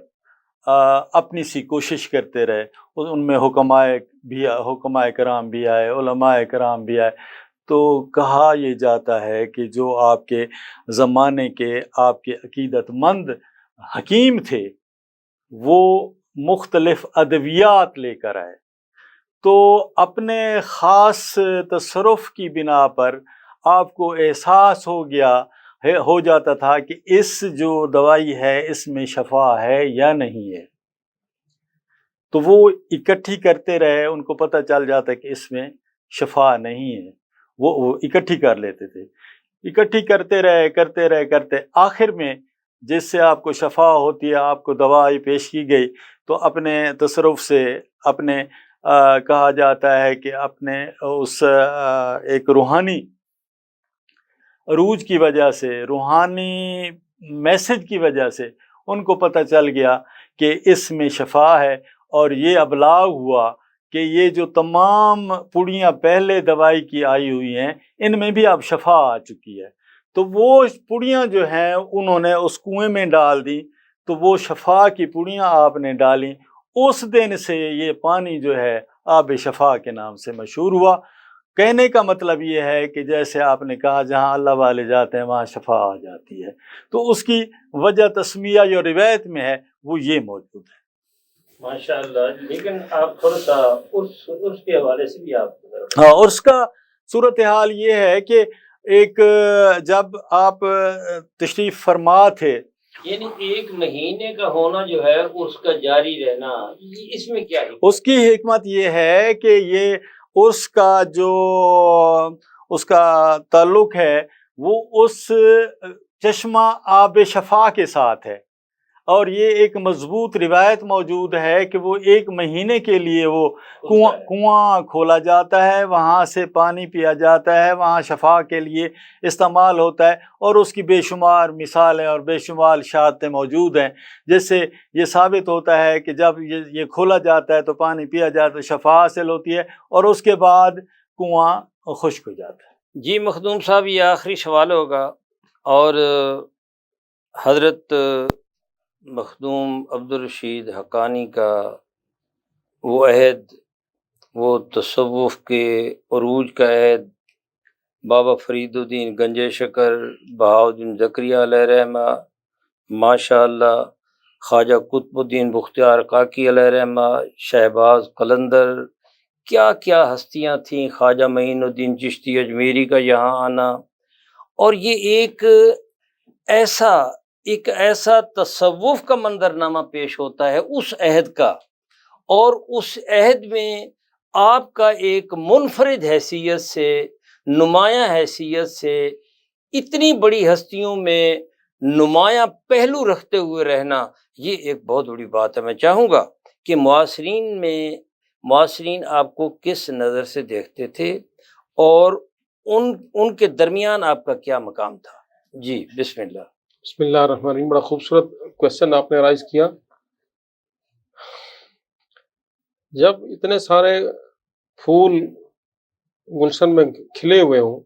اپنی سی کوشش کرتے رہے۔ ان میں حکماء کرام بھی آئے، علماء کرام بھی آئے۔ تو کہا یہ جاتا ہے کہ جو آپ کے زمانے کے آپ کے عقیدت مند حکیم تھے، وہ مختلف ادویات لے کر آئے، تو اپنے خاص تصرف کی بنا پر آپ کو احساس ہو جاتا تھا کہ اس جو دوائی ہے اس میں شفا ہے یا نہیں ہے۔ تو وہ اکٹھی کرتے رہے، ان کو پتہ چل جاتا کہ اس میں شفا نہیں ہے، وہ اکٹھی کر لیتے تھے، اکٹھی کرتے رہے آخر میں جس سے آپ کو شفا ہوتی ہے، آپ کو دوائی پیش کی گئی، تو اپنے تصرف سے اپنے کہا جاتا ہے کہ اپنے اس ایک روحانی عروج کی وجہ سے، روحانی میسج کی وجہ سے ان کو پتہ چل گیا کہ اس میں شفا ہے، اور یہ ابلاغ ہوا کہ یہ جو تمام پڑیاں پہلے دوائی کی آئی ہوئی ہیں، ان میں بھی اب شفا آ چکی ہے۔ تو وہ پڑیاں جو ہیں انہوں نے اس کنویں میں ڈال دی، تو وہ شفا کی پڑیاں آپ نے ڈالیں۔ اس دن سے یہ پانی جو ہے آب شفا کے نام سے مشہور ہوا۔ کہنے کا مطلب یہ ہے کہ جیسے آپ نے کہا جہاں اللہ والے جاتے ہیں وہاں شفا آ جاتی ہے، تو اس کی وجہ تسمیہ جو روایت میں ہے وہ یہ موجود ہے۔ ماشاءاللہ۔ لیکن آپ تھوڑا سا اس کے حوالے سے بھی آپ ہاں، اور اس کا صورتحال یہ ہے کہ ایک جب آپ تشریف فرما تھے، یعنی 1 مہینے کا ہونا جو ہے اس کا جاری رہنا، اس میں کیا ہے؟ اس کی حکمت یہ ہے کہ یہ اس کا تعلق ہے وہ اس چشمہ آب شفا کے ساتھ ہے، اور یہ ایک مضبوط روایت موجود ہے کہ وہ 1 مہینے کے لیے وہ کنواں کھولا جاتا ہے، وہاں سے پانی پیا جاتا ہے، وہاں شفا کے لیے استعمال ہوتا ہے، اور اس کی بے شمار مثالیں اور بے شمار شہادتیں موجود ہیں، جس سے یہ ثابت ہوتا ہے کہ جب یہ کھولا جاتا ہے تو پانی پیا جاتا ہے، شفا حاصل ہوتی ہے، اور اس کے بعد کنواں خشک ہو جاتا ہے۔ جی مخدوم صاحب، یہ آخری سوال ہوگا، اور حضرت مخدوم عبدالرشید حقانی کا وہ عہد، وہ تصوف کے عروج کا عہد، بابا فرید الدین گنج شکر، بہاؤالدین زکریہ علیہ رحمہ، ماشاء اللہ خواجہ قطب الدین بختیار کاکی علیہ رحمہ، شہباز قلندر، کیا کیا ہستیاں تھیں، خواجہ معین الدین چشتی اجمیری کا یہاں آنا، اور یہ ایک ایسا تصوف کا منظرنامہ پیش ہوتا ہے اس عہد کا، اور اس عہد میں آپ کا ایک منفرد حیثیت سے نمایاں حیثیت سے اتنی بڑی ہستیوں میں نمایاں پہلو رکھتے ہوئے رہنا، یہ ایک بہت بڑی بات ہے۔ میں چاہوں گا کہ معاصرین آپ کو کس نظر سے دیکھتے تھے اور ان کے درمیان آپ کا کیا مقام تھا؟ جی بسم اللہ۔ بسم اللہ الرحمن الرحیم، بڑا خوبصورت کوشچن آپ نے رائز کیا۔ جب اتنے سارے پھول گلشن میں کھلے ہوئے ہوں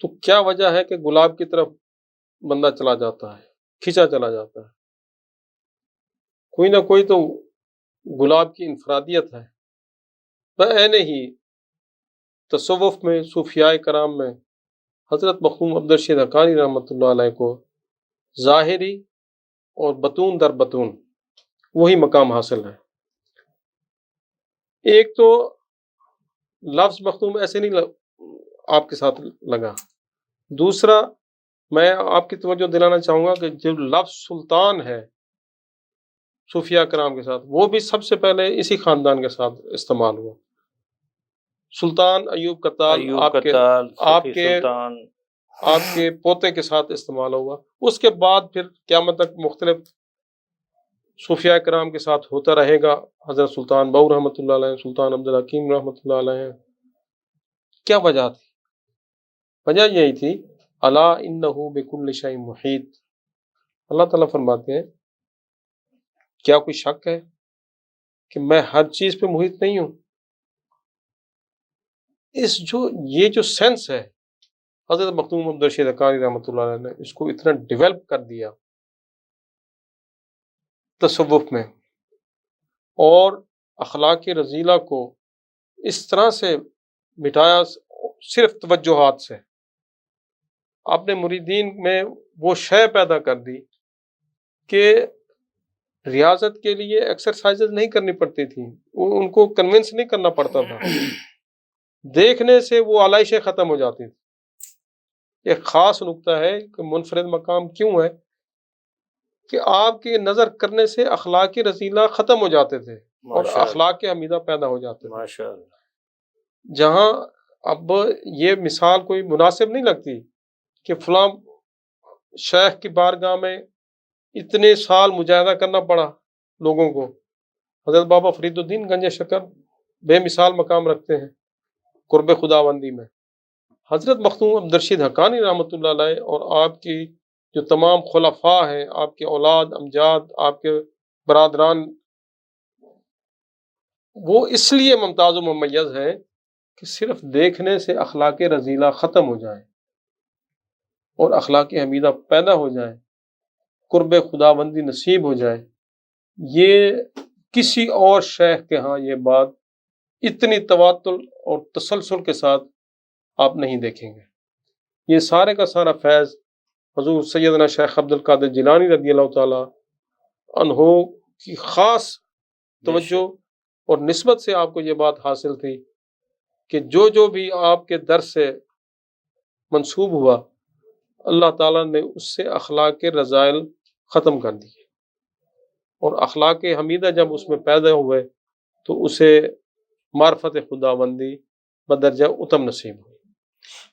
تو کیا وجہ ہے کہ گلاب کی طرف بندہ چلا جاتا ہے، کھینچا چلا جاتا ہے؟ کوئی نہ کوئی تو گلاب کی انفرادیت ہے۔ بہنے ہی تصوف میں، صوفیاء کرام میں حضرت مخدوم عبدالرشید حقانی رحمۃ اللہ علیہ کو ظاہری اور بطون در بطون وہی مقام حاصل ہے۔ ایک تو لفظ مخدوم ایسے نہیں آپ کے ساتھ لگا، دوسرا میں آپ کی توجہ دلانا چاہوں گا کہ جو لفظ سلطان ہے صوفیاء کرام کے ساتھ، وہ بھی سب سے پہلے اسی خاندان کے ساتھ استعمال ہوا۔ سلطان ایوب کتال آپ کے پوتے کے ساتھ استعمال ہوا، اس کے بعد پھر قیامت تک مختلف صوفیاء کرام کے ساتھ ہوتا رہے گا۔ حضرت سلطان بہو رحمۃ اللہ علیہ، سلطان عبدالحکیم رحمۃ اللہ علیہ۔ کیا وجہ تھی؟ وجہ یہی تھی، الا انہ بکل شیء محیط۔ اللہ تعالیٰ فرماتے ہیں کیا کوئی شک ہے کہ میں ہر چیز پہ محیط نہیں ہوں؟ یہ جو سینس ہے حضرت مخدوم عبدالرشید حقانی رحمۃ اللہ علیہ نے اس کو اتنا ڈیولپ کر دیا تصوف میں، اور اخلاق رذیلہ کو اس طرح سے مٹایا صرف توجہات سے۔ اپنے مریدین میں وہ شے پیدا کر دی کہ ریاضت کے لیے ایکسرسائزز نہیں کرنی پڑتی تھی، ان کو کنونس نہیں کرنا پڑتا تھا، دیکھنے سے وہ علائشیں ختم ہو جاتی تھی۔ ایک خاص نقطہ ہے کہ منفرد مقام کیوں ہے کہ آپ کی نظر کرنے سے اخلاق رذیلہ ختم ہو جاتے تھے اور اخلاق حمیدہ پیدا ہو جاتے تھے۔ ماشاءاللہ۔ جہاں اب یہ مثال کوئی مناسب نہیں لگتی کہ فلاں شیخ کی بارگاہ میں اتنے سال مجاہدہ کرنا پڑا لوگوں کو۔ حضرت بابا فرید الدین گنج شکر بے مثال مقام رکھتے ہیں قرب خداوندی میں۔ حضرت مخدوم عبدالرشید حقانی رحمۃ اللہ علیہ اور آپ کی جو تمام خلفاء ہیں، آپ کے اولاد امجاد، آپ کے برادران، وہ اس لیے ممتاز و ممیز ہیں کہ صرف دیکھنے سے اخلاق رذیلہ ختم ہو جائے اور اخلاق حمیدہ پیدا ہو جائے، قرب خداوندی نصیب ہو جائے۔ یہ کسی اور شیخ کے ہاں یہ بات اتنی تواتل اور تسلسل کے ساتھ آپ نہیں دیکھیں گے۔ یہ سارے کا سارا فیض حضور سیدنا شیخ عبد القادر جیلانی رضی اللہ تعالی عنہ کی خاص توجہ اور نسبت سے آپ کو یہ بات حاصل تھی کہ جو بھی آپ کے در سے منسوب ہوا، اللہ تعالیٰ نے اس سے اخلاق رذائل ختم کر دیے، اور اخلاق حمیدہ جب اس میں پیدا ہوئے تو اسے معرفت خداوندی بدرجہ اتم نصیب ہوئی۔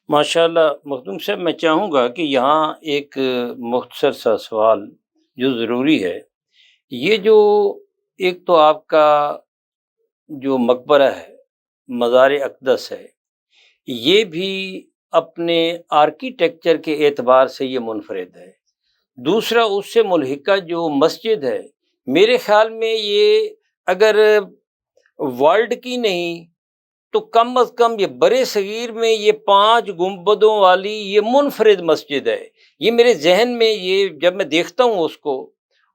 ماشاءاللہ مخدوم صاحب، میں چاہوں گا کہ یہاں ایک مختصر سا سوال جو ضروری ہے، یہ جو ایک تو آپ کا جو مقبرہ ہے، مزار اقدس ہے، یہ بھی اپنے آرکیٹیکچر کے اعتبار سے یہ منفرد ہے۔ دوسرا اس سے ملحقہ جو مسجد ہے، میرے خیال میں یہ اگر ورلڈ کی نہیں تو کم از کم یہ برے صغیر میں یہ 5 گنبدوں والی یہ منفرد مسجد ہے۔ یہ میرے ذہن میں یہ جب میں دیکھتا ہوں اس کو،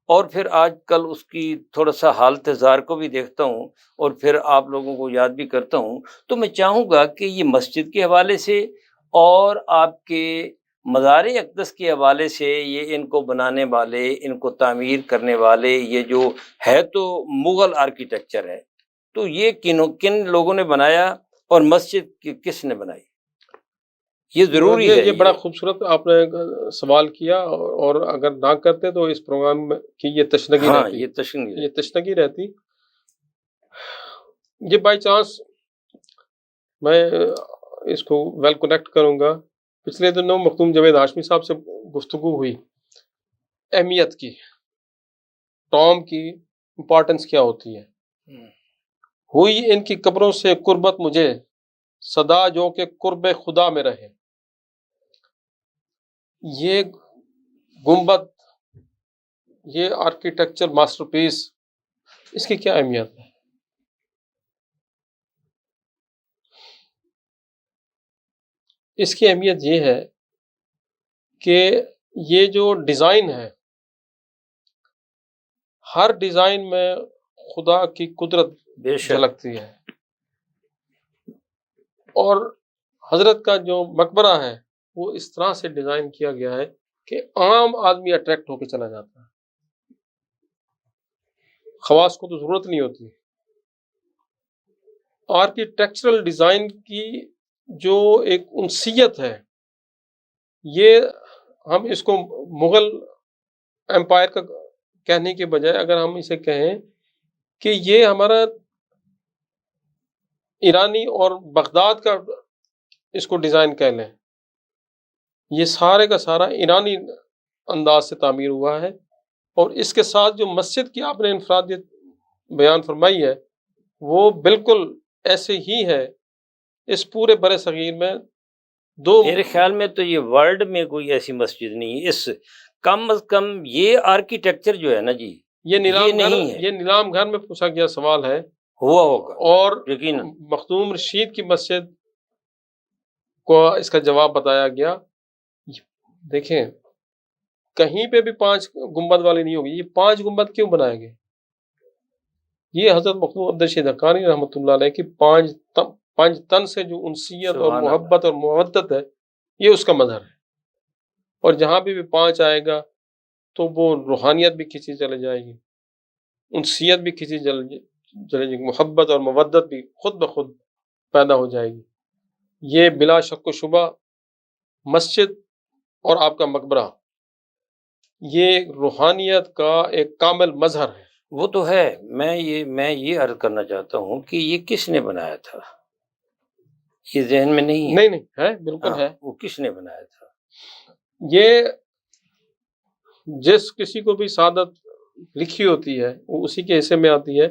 اور پھر آج کل اس کی تھوڑا سا حالت زار کو بھی دیکھتا ہوں اور پھر آپ لوگوں کو یاد بھی کرتا ہوں، تو میں چاہوں گا کہ یہ مسجد کے حوالے سے اور آپ کے مزار اقدس کے حوالے سے یہ ان کو بنانے والے، ان کو تعمیر کرنے والے، یہ جو ہے تو مغل آرکیٹیکچر ہے، تو یہ کن لوگوں نے بنایا اور مسجد کس نے بنائی؟ یہ ضروری ہے۔ یہ بڑا خوبصورت آپ نے سوال کیا، اور اگر نہ کرتے تو اس پروگرام کی یہ تشنگی رہتی، یہ تشنگی رہتی۔ یہ بائی چانس میں اس کو ویل کنیکٹ کروں گا. پچھلے دنوں مختوم جاوید ہاشمی صاحب سے گفتگو ہوئی اہمیت کی، ٹام کی امپورٹنس کیا ہوتی ہے. ہوئی ان کی قبروں سے قربت مجھے، صدا جو کہ قرب خدا میں رہے. یہ گنبد، یہ آرکیٹیکچر ماسٹر پیس، اس کی کیا اہمیت ہے؟ اس کی اہمیت یہ ہے کہ یہ جو ڈیزائن ہے، ہر ڈیزائن میں خدا کی قدرت جھلکتی ہے. اور حضرت کا جو مقبرہ ہے وہ اس طرح سے ڈیزائن کیا گیا ہے کہ عام آدمی اٹریکٹ ہو کے چلا جاتا ہے، خواص کو تو ضرورت نہیں ہوتی. آرکیٹیکچرل ڈیزائن کی جو ایک انسیت ہے، یہ ہم اس کو مغل امپائر کا کہنے کے بجائے اگر ہم اسے کہیں کہ یہ ہمارا ایرانی اور بغداد کا اس کو ڈیزائن کہہ لیں، یہ سارے کا سارا ایرانی انداز سے تعمیر ہوا ہے. اور اس کے ساتھ جو مسجد کی آپ نے انفرادیت بیان فرمائی ہے وہ بالکل ایسے ہی ہے. اس پورے برِ صغیر میں میرے خیال میں تو یہ ورلڈ میں کوئی ایسی مسجد نہیں ہے. اس کم از کم یہ آرکیٹیکچر جو ہے نا جی، یہ نیلام نہیں ہے. یہ نیلام گھر میں پوچھا گیا سوال ہے، ہوا ہوگا اور یقیناً مخدوم رشید کی مسجد کو اس کا جواب بتایا گیا. دیکھیں کہیں پہ بھی 5 گنبد والی نہیں ہوگی. یہ 5 گنبد کیوں بنائے گئے؟ یہ حضرت مخدوم عبدالرشید حقانی رحمۃ اللہ علیہ کی 5 تن سے جو انسیت اور محبت اور محبت ہے، یہ اس کا مظہر ہے. اور جہاں بھی 5 آئے گا تو وہ روحانیت بھی کھینچی چلے جائے گی، انسیت بھی کھینچی چلے گی، محبت اور مودت بھی خود بخود پیدا ہو جائے گی. یہ بلا شک و شبہ مسجد اور آپ کا مقبرہ یہ روحانیت کا ایک کامل مظہر ہے. وہ تو ہے. میں یہ عرض کرنا چاہتا ہوں کہ یہ کس نے بنایا تھا؟ یہ ذہن میں نہیں ہے. نہیں ہے، بالکل ہے. وہ کس نے بنایا تھا؟ یہ جس کسی کو بھی سعادت لکھی ہوتی ہے وہ اسی کے حصے میں آتی ہے.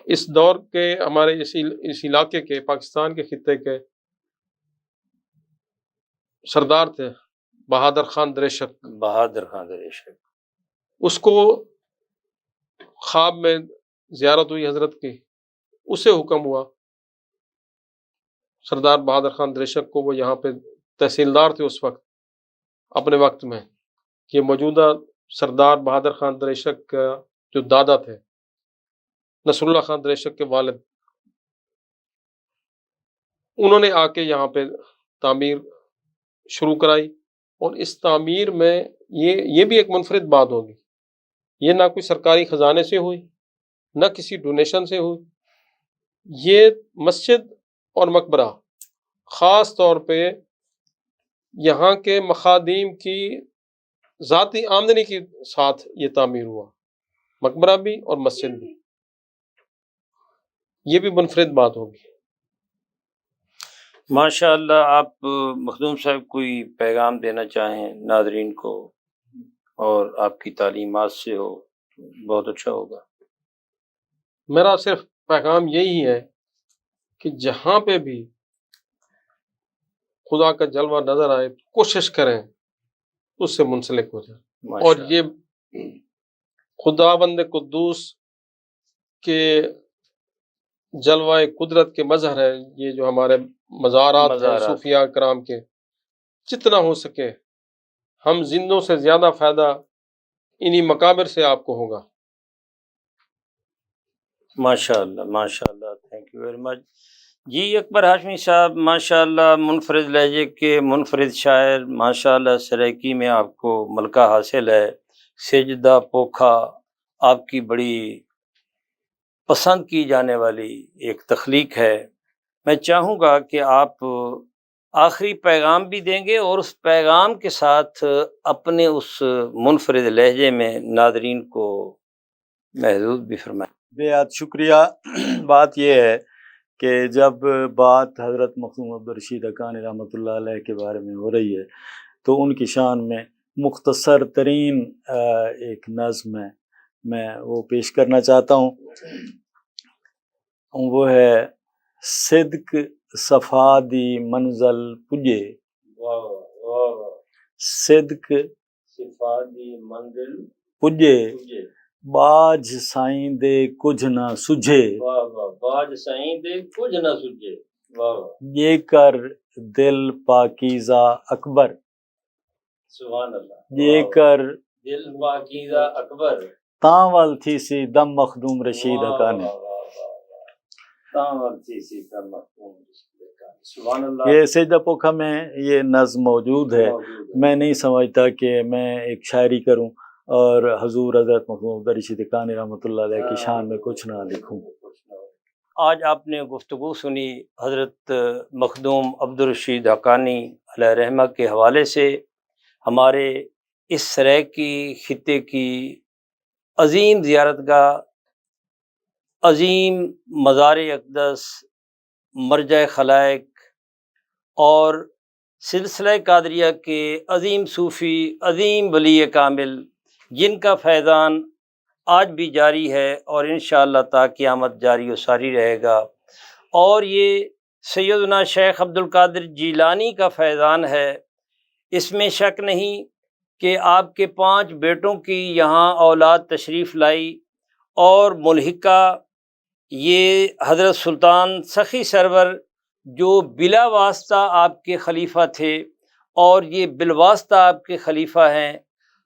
اس دور کے ہمارے اس علاقے کے پاکستان کے خطے کے سردار تھے بہادر خان دریشک. اس کو خواب میں زیارت ہوئی حضرت کی، اسے حکم ہوا سردار بہادر خان دریشک کو، وہ یہاں پہ تحصیلدار تھے اس وقت اپنے وقت میں، یہ موجودہ سردار بہادر خان دریشک کا جو دادا تھے نصر اللہ خان دریشک کے والد، انہوں نے آ کے یہاں پہ تعمیر شروع کرائی. اور اس تعمیر میں یہ بھی ایک منفرد بات ہوگی، یہ نہ کوئی سرکاری خزانے سے ہوئی نہ کسی ڈونیشن سے ہوئی. یہ مسجد اور مقبرہ خاص طور پہ یہاں کے مخادیم کی ذاتی آمدنی کے ساتھ یہ تعمیر ہوا، مقبرہ بھی اور مسجد بھی. یہ بھی منفرد بات ہوگی. ماشاء اللہ. آپ مخدوم صاحب کوئی پیغام دینا چاہیں ناظرین کو اور آپ کی تعلیمات سے ہو، بہت اچھا ہوگا. میرا صرف پیغام یہی ہے کہ جہاں پہ بھی خدا کا جلوہ نظر آئے کوشش کریں اس سے منسلک ہو جائیں. اور یہ خداوند قدوس کے جلوہ قدرت کے مظہر ہے. یہ جو ہمارے مزارات ہیں صوفیاء کرام کے، جتنا ہو سکے ہم زندوں سے زیادہ فائدہ انہی مقابر سے آپ کو ہوگا. ماشاء اللہ ماشاء اللہ. Thank you very much. جی اکبر ہاشمی صاحب ماشاء اللہ منفرد لہجے کے منفرد شاعر، ماشاء اللہ سرائکی میں آپ کو ملکہ حاصل ہے. سجدہ پوکھا آپ کی بڑی پسند کی جانے والی ایک تخلیق ہے. میں چاہوں گا کہ آپ آخری پیغام بھی دیں گے اور اس پیغام کے ساتھ اپنے اس منفرد لہجے میں ناظرین کو محظوظ بھی فرمائیں. بے حد شکریہ. بات یہ ہے کہ جب بات حضرت مخدوم عبدالرشید حقانی رحمۃ اللہ علیہ کے بارے میں ہو رہی ہے تو ان کی شان میں مختصر ترین ایک نظم ہے، میں وہ پیش کرنا چاہتا ہوں. وہ ہے صدق صفا دی منزل پجے، صدق صفا دی منزل پجے باج سائیں دے کچھ نہ سجھے، باج سائیں دے کچھ نہ سجھے، یہ کر دل پاکیزہ اکبر، سبحان اللہ، یہ کر دل پاکیزہ اکبر، تاول تھی سی دم مخدوم رشید حقانی. یہ سجدہ پوکھا میں یہ نظم موجود ہے. میں نہیں سمجھتا کہ میں ایک شاعری کروں اور حضور حضرت مخدوم عبدالرشید حقانی رحمۃ اللہ علیہ کی شان میں کچھ نہ لکھوں. آج آپ نے گفتگو سنی حضرت مخدوم عبدالرشید حقانی علیہ رحمہ کے حوالے سے. ہمارے اس سرائیکی خطے کی عظیم زیارت گاہ، عظیم مزار اقدس، مرجع خلائق اور سلسلہ قادریہ کے عظیم صوفی، عظیم ولی کامل، جن کا فیضان آج بھی جاری ہے اور انشاءاللہ تا قیامت جاری و ساری رہے گا. اور یہ سیدنا شیخ عبدالقادر جیلانی کا فیضان ہے. اس میں شک نہیں کہ آپ کے 5 بیٹوں کی یہاں اولاد تشریف لائی اور ملحقہ یہ حضرت سلطان سخی سرور جو بلا واسطہ آپ کے خلیفہ تھے اور یہ بالواسطہ آپ کے خلیفہ ہیں.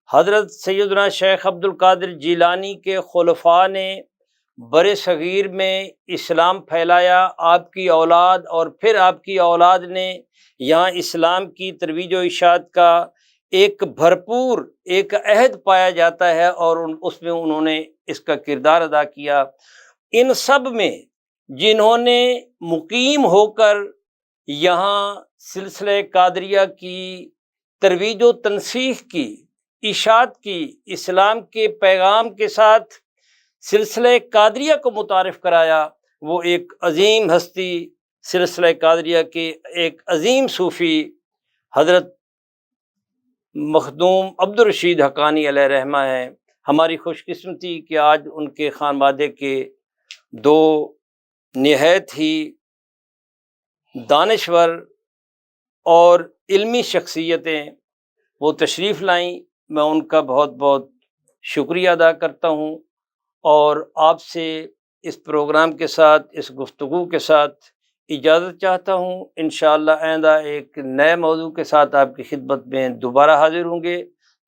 حضرت سیدنا شیخ عبدالقادر جیلانی کے خلفاء نے بر صغیر میں اسلام پھیلایا. آپ کی اولاد اور پھر آپ کی اولاد نے یہاں اسلام کی ترویج و اشاعت کا ایک بھرپور ایک عہد پایا جاتا ہے اور اس میں انہوں نے اس کا کردار ادا کیا. ان سب میں جنہوں نے مقیم ہو کر یہاں سلسلہ قادریہ کی ترویج و تنسیخ کی، اشاعت کی، اسلام کے پیغام کے ساتھ سلسلہ قادریہ کو متعارف کرایا، وہ ایک عظیم ہستی، سلسلہ قادریہ کے ایک عظیم صوفی حضرت مخدوم عبدالرشید حقانی علیہ رحمہ ہیں. ہماری خوش قسمتی کہ آج ان کے خانوادے کے 2 نہایت ہی دانشور اور علمی شخصیتیں وہ تشریف لائیں. میں ان کا بہت بہت شکریہ ادا کرتا ہوں اور آپ سے اس پروگرام کے ساتھ، اس گفتگو کے ساتھ اجازت چاہتا ہوں. انشاءاللہ آئندہ ایک نئے موضوع کے ساتھ آپ کی خدمت میں دوبارہ حاضر ہوں گے.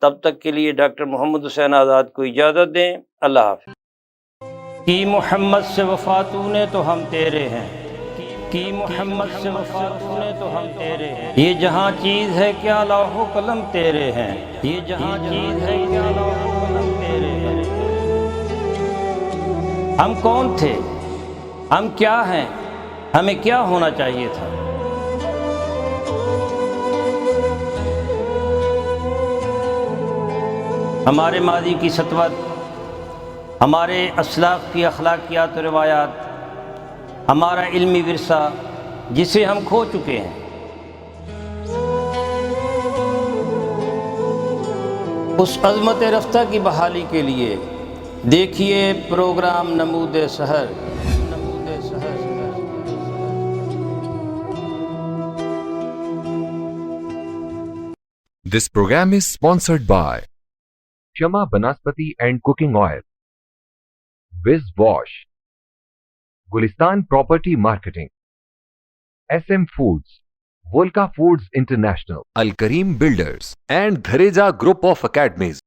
تب تک کے لیے ڈاکٹر محمد حسین آزاد کو اجازت دیں. اللہ حافظ. کی محمد سے وفا تو نے تو ہم تیرے ہیں، کی محمد سے وفا تو نے تو ہم تیرے ہیں. یہ جہاں چیز ہے کیا لوح و قلم تیرے ہیں، یہ جہاں چیز ہے کیا لوح و قلم تیرے ہیں. ہم کون تھے، ہم کیا ہیں، ہمیں کیا ہونا چاہیے تھا. ہمارے ماضی کی سطوت، ہمارے اسلاف کی اخلاقیات و روایات، ہمارا علمی ورثہ جسے ہم کھو چکے ہیں. اس عظمت رفتہ کی بحالی کے لیے دیکھیے پروگرام نمود سحر. This program is sponsored by Shama Banaspati and Cooking Oil, Viz Wash, Gulistan Property Marketing, SM Foods, Volca Foods International, Al Kareem Builders, and Dhareja Group of Academies.